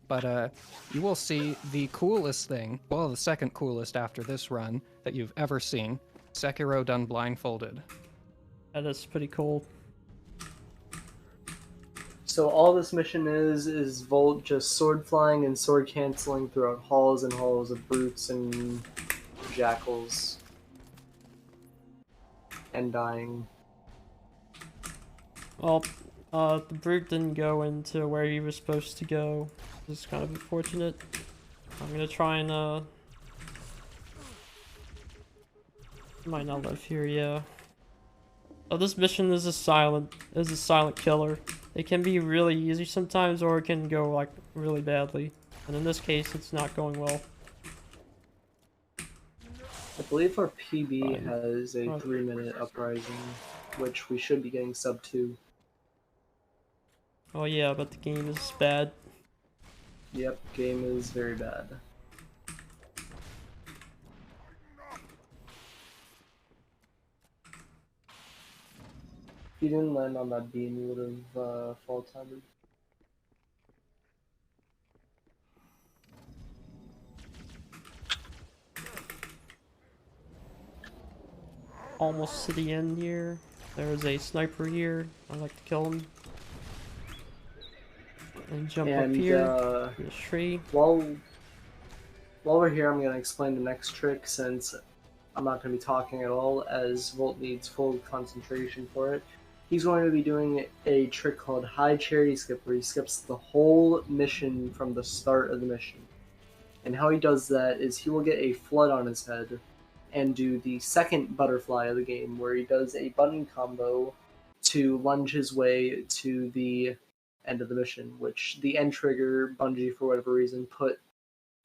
But you will see the coolest thing, well, the second coolest after this run that you've ever seen. Sekiro done blindfolded. That is pretty cool. So all this mission is Volt just sword flying and sword canceling throughout halls and halls of brutes and jackals. And dying. Well, the brute didn't go into where he was supposed to go. It's kind of unfortunate. I'm gonna try and might not live here, yeah. Oh, this mission is a silent killer. It can be really easy sometimes, or it can go like really badly. And in this case, it's not going well. I believe our PB has a Oh. 3-minute uprising, which we should be getting sub 2. Oh yeah, but the game is bad. Yep, game is very bad. If you didn't land on that beam, you would have fall timed. Almost to the end here. There's a sniper here. I'd like to kill him. And jump up here. In this tree. While we're here, I'm going to explain the next trick, since I'm not going to be talking at all, as Volt needs full concentration for it. He's going to be doing a trick called High Charity Skip, where he skips the whole mission from the start of the mission. And how he does that is he will get a flood on his head and do the second butterfly of the game, where he does a button combo to lunge his way to the end of the mission, which the end trigger, Bungie, for whatever reason, put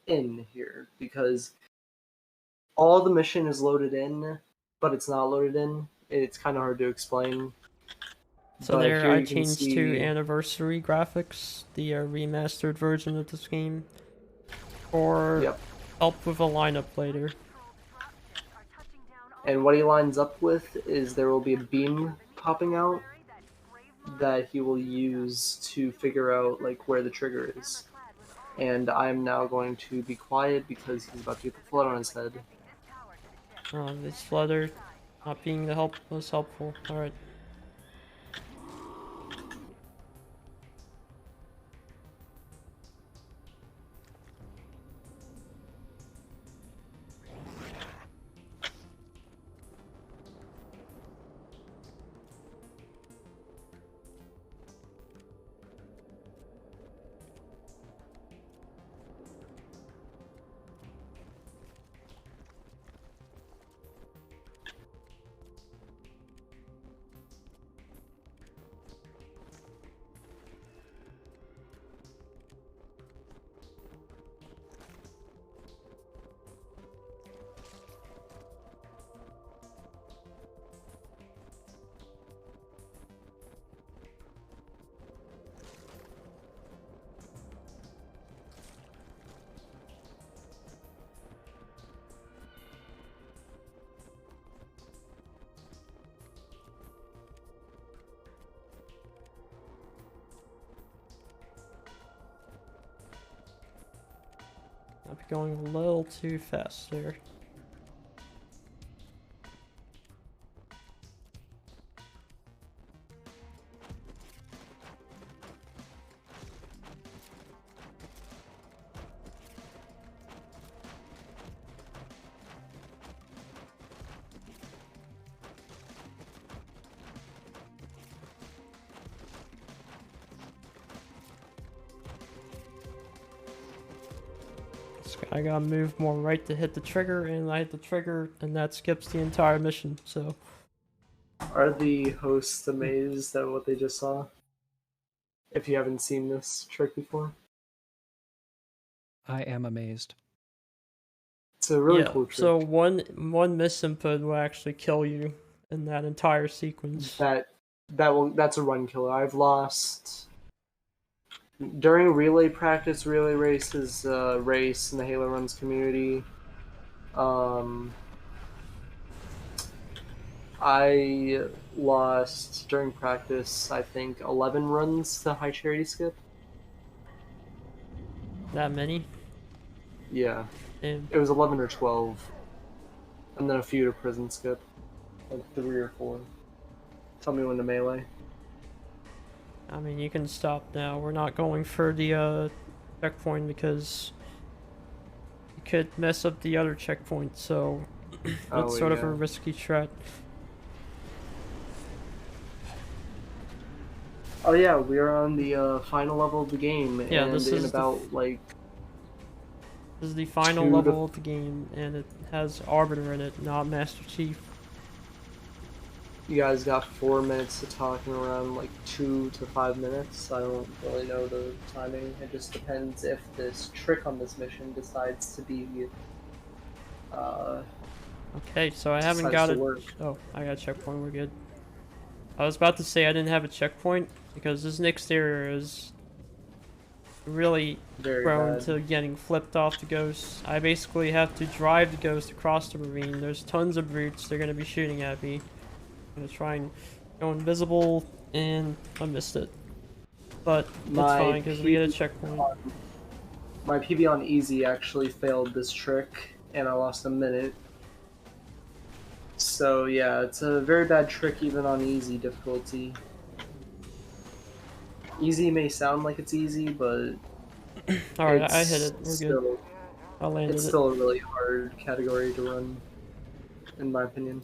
in here, because all the mission is loaded in, but it's not loaded in. It's kind of hard to explain. So But there here I you can changed see- to anniversary graphics, the remastered version of this game, for Yep. help with a lineup later. And what he lines up with is there will be a beam popping out that he will use to figure out like where the trigger is. And I'm now going to be quiet because he's about to get the flood on his head. This flutter not being the most helpful. Alright. Might be going a little too fast there. I gotta move more right to hit the trigger, and I hit the trigger, and that skips the entire mission, so... Are the hosts amazed at what they just saw? If you haven't seen this trick before? I am amazed. It's a really cool trick. So one misinput will actually kill you in that entire sequence. That's a run killer. I've lost... During relay practice, relay race is a race in the Halo Runs community. I lost during practice, I think, 11 runs to high charity skip. That many? Yeah. Damn. It was 11 or 12. And then a few to prison skip. Like 3 or 4. Tell me when to melee. I mean, you can stop now. We're not going for the checkpoint because you could mess up the other checkpoint, so it's sort of a risky strat. Oh yeah, we're on the final level of the game, Yeah, and this in is about this is the final level of the game, and it has Arbiter in it, not Master Chief. You guys got 4 minutes to talk in around like 2 to 5 minutes. I don't really know the timing. It just depends if this trick on this mission decides to be. Okay, so I haven't got it. Oh, I got a checkpoint. We're good. I was about to say I didn't have a checkpoint because this next area is really Very prone bad. to getting flipped off the ghosts. I basically have to drive the ghost across the ravine. There's tons of brutes. They're gonna be shooting at me. I'm gonna try and go invisible, and I missed it. But it's fine because we get a checkpoint. My PB on easy actually failed this trick, and I lost a minute. So yeah, it's a very bad trick even on easy difficulty. Easy may sound like it's easy, but alright, I hit it. We're good. I landed it. It's still a really hard category to run, in my opinion.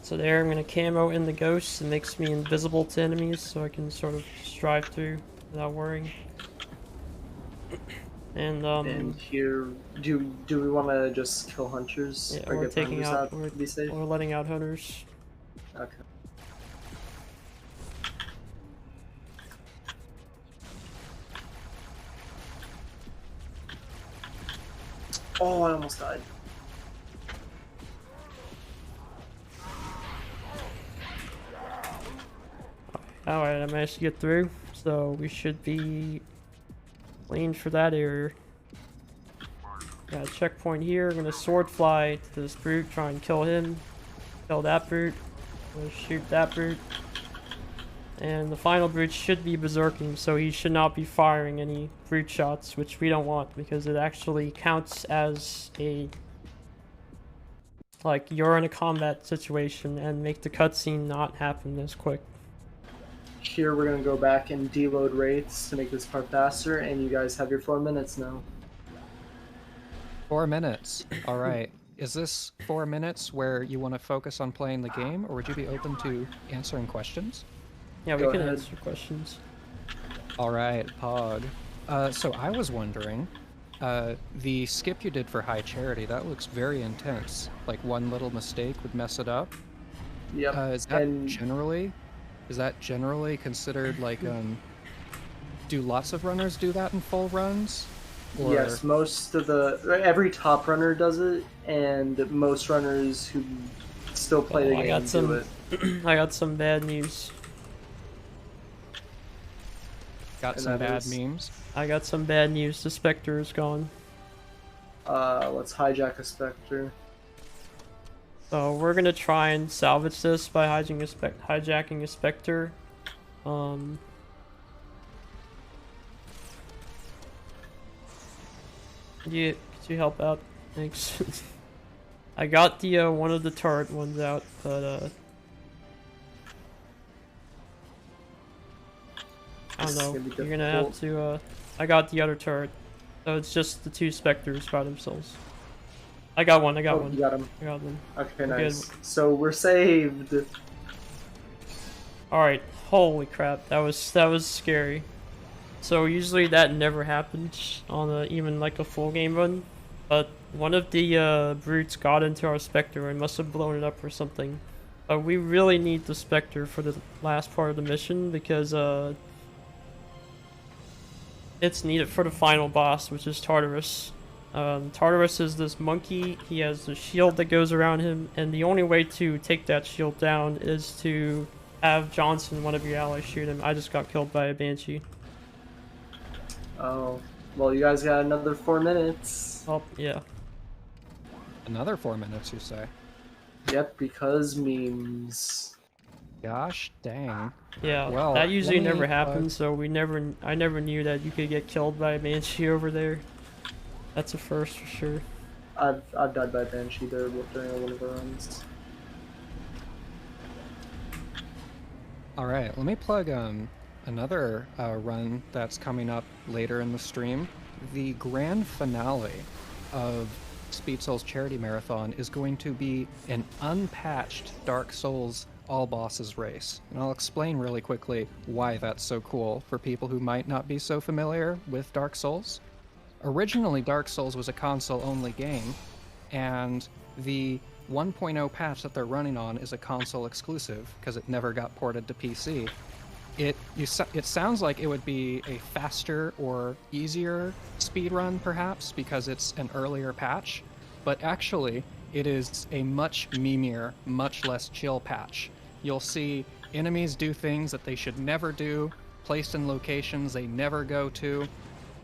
So there, I'm gonna camo in the ghosts. It makes me invisible to enemies, so I can sort of just drive through without worrying. And here, do we want to just kill hunters? yeah, or we're get taking hunters out. to be safe? We're letting out hunters. Okay. Oh, I almost died. Alright, I managed to get through, so we should be clean for that area. Got a checkpoint here. Gonna sword fly to this brute, try and kill him. Kill that brute. Gonna shoot that brute. And the final brute should be berserking, so he should not be firing any brute shots, which we don't want because it actually counts as a, like, you're in a combat situation and make the cutscene not happen as quick. Here we're gonna go back and deload wraiths to make this part faster, and you guys have your 4 minutes now. 4 minutes. All right. Is this 4 minutes where you want to focus on playing the game, or would you be open to answering questions? Yeah, we Go can ahead. answer questions. All right, Pog. So I was wondering, the skip you did for High Charity, that looks very intense. Like one little mistake would mess it up. Yep. Is that generally considered like, do lots of runners do that in full runs? Or... Yes, every top runner does it, and most runners who still play the game do it. I got some bad news. Got And some that bad is- memes. I got some bad news. The Spectre is gone. Let's hijack a Spectre. So we're gonna try and salvage this by hijacking a Spectre. Could you help out? Thanks. I got the one of the turret ones out, but I don't This is know. gonna be You're gonna have difficult. to. I got the other turret, so it's just the 2 Spectres by themselves. I got one. I got Oh, one. you got him. I got one. Okay, We're nice. good. So we're saved. All right. Holy crap! That was scary. So usually that never happens on even like a full game run, but one of the brutes got into our Spectre and must have blown it up or something. We really need the Spectre for the last part of the mission because it's needed for the final boss, which is Tartarus. Tartarus is this monkey. He has the shield that goes around him, and the only way to take that shield down is to have Johnson, one of your allies, shoot him. I just got killed by a Banshee. Oh, well, you guys got another 4 minutes. Oh, yeah. Another 4 minutes, you say? Yep, because memes. Gosh dang. Yeah, Well, that usually let me, never happens, so I never knew that you could get killed by a Banshee over there. That's a first for sure. I've died by Banshee there during one of the runs. All right, let me plug another run that's coming up later in the stream. The grand finale of Speed Souls Charity Marathon is going to be an unpatched Dark Souls all bosses race. And I'll explain really quickly why that's so cool for people who might not be so familiar with Dark Souls. Originally, Dark Souls was a console-only game, and the 1.0 patch that they're running on is a console exclusive because it never got ported to PC. It sounds like it would be a faster or easier speedrun, perhaps, because it's an earlier patch, but actually, it is a much memeier, much less chill patch. You'll see enemies do things that they should never do, placed in locations they never go to.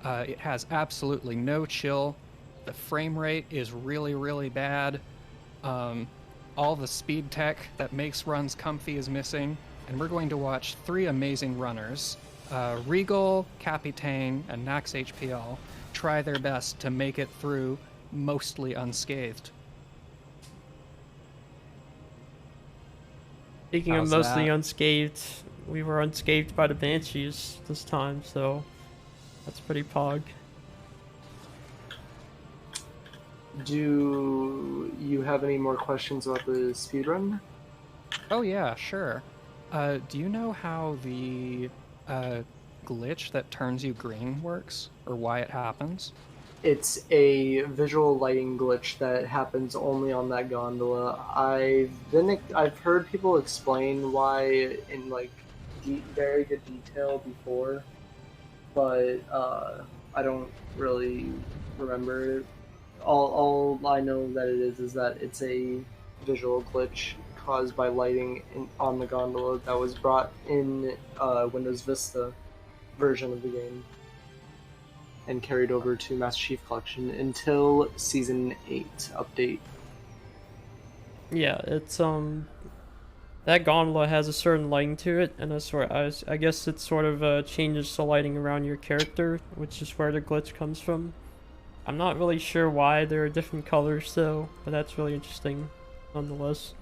It has absolutely no chill. The frame rate is really, really bad. All the speed tech that makes runs comfy is missing. And we're going to watch 3 amazing runners, Regal, Capitaine, and Nax HPL, try their best to make it through mostly unscathed. Speaking How's of mostly that? unscathed, we were unscathed by the Banshees this time, so that's pretty pog. Do you have any more questions about the speedrun? Oh yeah, sure. Do you know how the glitch that turns you green works, or why it happens? It's a visual lighting glitch that happens only on that gondola. I've heard people explain why in like very good detail before, but I don't really remember it. All I know that it is that it's a visual glitch caused by lighting on the gondola that was brought in Windows Vista version of the game. and carried over to Master Chief Collection until Season 8 update. Yeah, it's that gondola has a certain lighting to it, and I guess it sort of changes the lighting around your character, which is where the glitch comes from. I'm not really sure why there are different colors though, but that's really interesting nonetheless.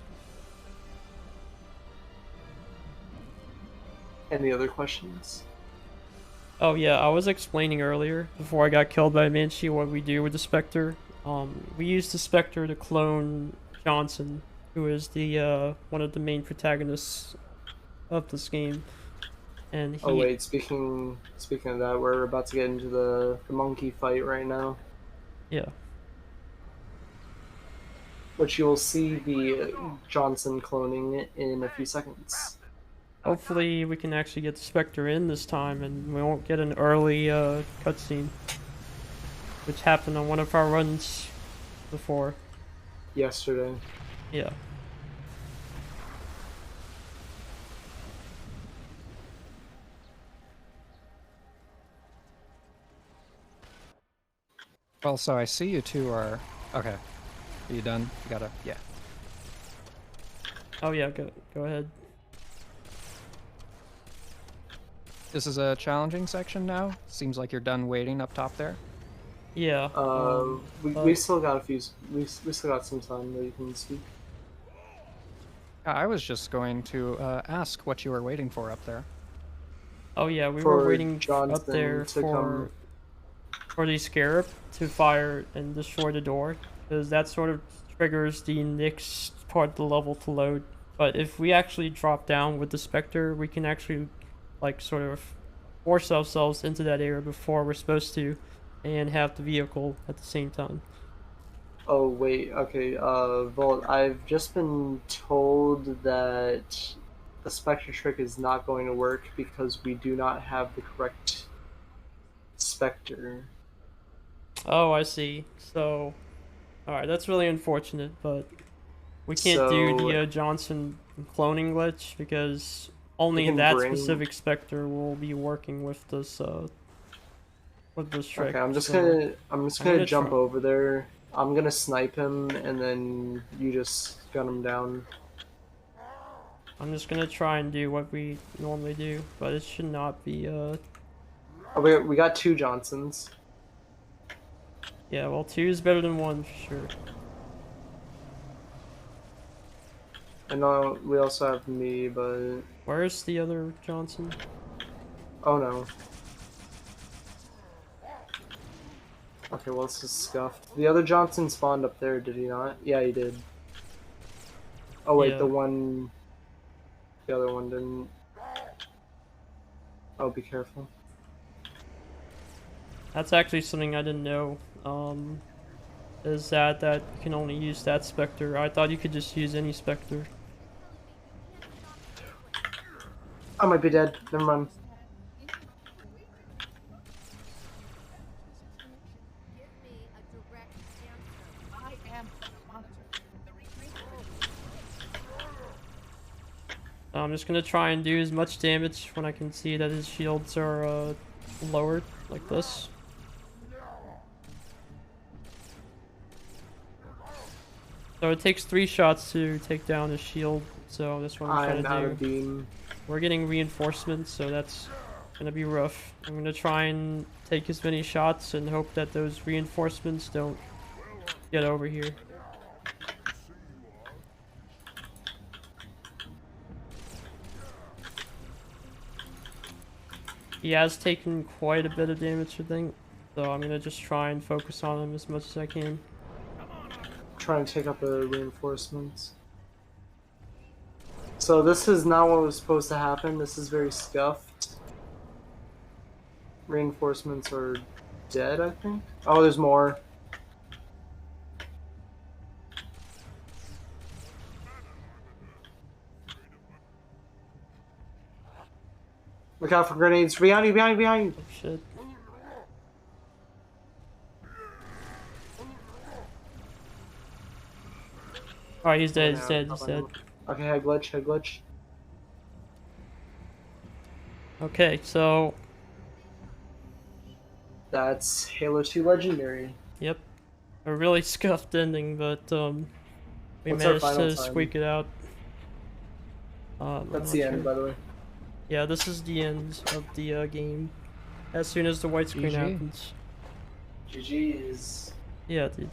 Any other questions? Oh yeah, I was explaining earlier, before I got killed by Banshee, what we do with the Spectre. We use the Spectre to clone Johnson, who is the one of the main protagonists of this game. And he... Oh wait, speaking of that, we're about to get into the monkey fight right now. Yeah. Which you will see the Johnson cloning in a few seconds. Hopefully we can actually get the Spectre in this time and we won't get an early cutscene. Which happened on one of our runs before. Yesterday. Yeah. Well, so I see you two are... Okay. Are you done? You gotta... Yeah. Oh yeah, go ahead. This is a challenging section now. Seems like you're done waiting up top there. Yeah. We still got a few... We still got some time that you can speak. I was just going to ask what you were waiting for up there. Oh yeah, we For were waiting Johnson up there to come... for the Scarab to fire and destroy the door, because that sort of triggers the next part of the level to load. But if we actually drop down with the Spectre, we can actually like sort of force ourselves into that area before we're supposed to and have the vehicle at the same time. Oh wait, okay, Volt, I've just been told that the Spectre trick is not going to work because we do not have the correct Spectre. Oh, I see. So, alright, that's really unfortunate, but we can't do the Johnson cloning glitch because only that specific Spectre will be working with this trick. Okay, I'm just gonna jump over there. I'm gonna snipe him, and then you just gun him down. I'm just gonna try and do what we normally do, but it should not be Oh, we got 2 Johnsons. Yeah, well, 2 is better than 1 for sure. And we also have me, but... Where's the other Johnson? Oh no. Okay, well, this is scuffed. The other Johnson spawned up there, did he not? Yeah, he did. Oh wait, Yeah. the other one didn't. Oh, be careful. That's actually something I didn't know. Is that you can only use that Spectre. I thought you could just use any Spectre. I might be dead. Never mind. I'm just gonna try and do as much damage when I can see that his shields are lowered, like this. So it takes 3 shots to take down his shield, so that's what I'm trying to do. Beam. We're getting reinforcements, so that's gonna be rough. I'm gonna try and take as many shots and hope that those reinforcements don't get over here. He has taken quite a bit of damage, I think, so I'm gonna just try and focus on him as much as I can. Trying to take out the reinforcements. So this is not what was supposed to happen. This is very scuffed. Reinforcements are dead, I think. Oh, there's more. Look out for grenades. Behind you, behind you, behind you. Oh shit. Alright, he's dead, he's dead, he's dead. Okay, head glitch, head glitch. Okay, so That's Halo 2 Legendary. Yep. A really scuffed ending, but we What's our managed final to time? squeak it out. I'm That's not the sure. end, by the way. Yeah, this is the end of the game. As soon as the white screen GG. happens. GG's. Yeah, dude.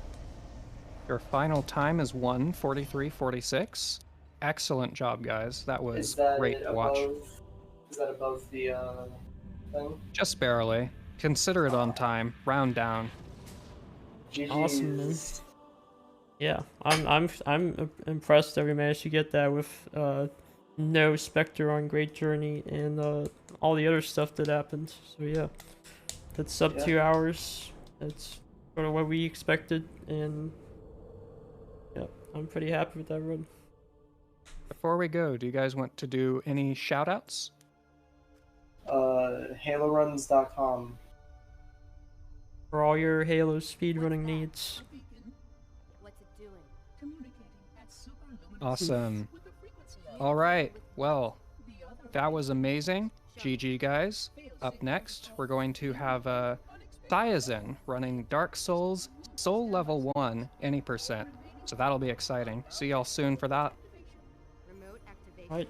Your final time is 1:43:46. Excellent job, guys. That was Is that great to watch. above? Is that above the thing? Just barely. Consider it on time. Round down. GG's. Awesome, man. Yeah, I'm impressed that we managed to get that with no Spectre on Great Journey and all the other stuff that happened. So yeah, that's sub Yeah. 2 hours. That's sort of what we expected, and yeah, I'm pretty happy with that run. Before we go, do you guys want to do any shoutouts? HaloRuns.com. For all your Halo speedrunning needs. What's it doing? Awesome. All right. Well, that was amazing. GG, guys. Up next, we're going to have Thiazen running Dark Souls Soul Level 1 any %. So that'll be exciting. See y'all soon for that. Remote activation. Right.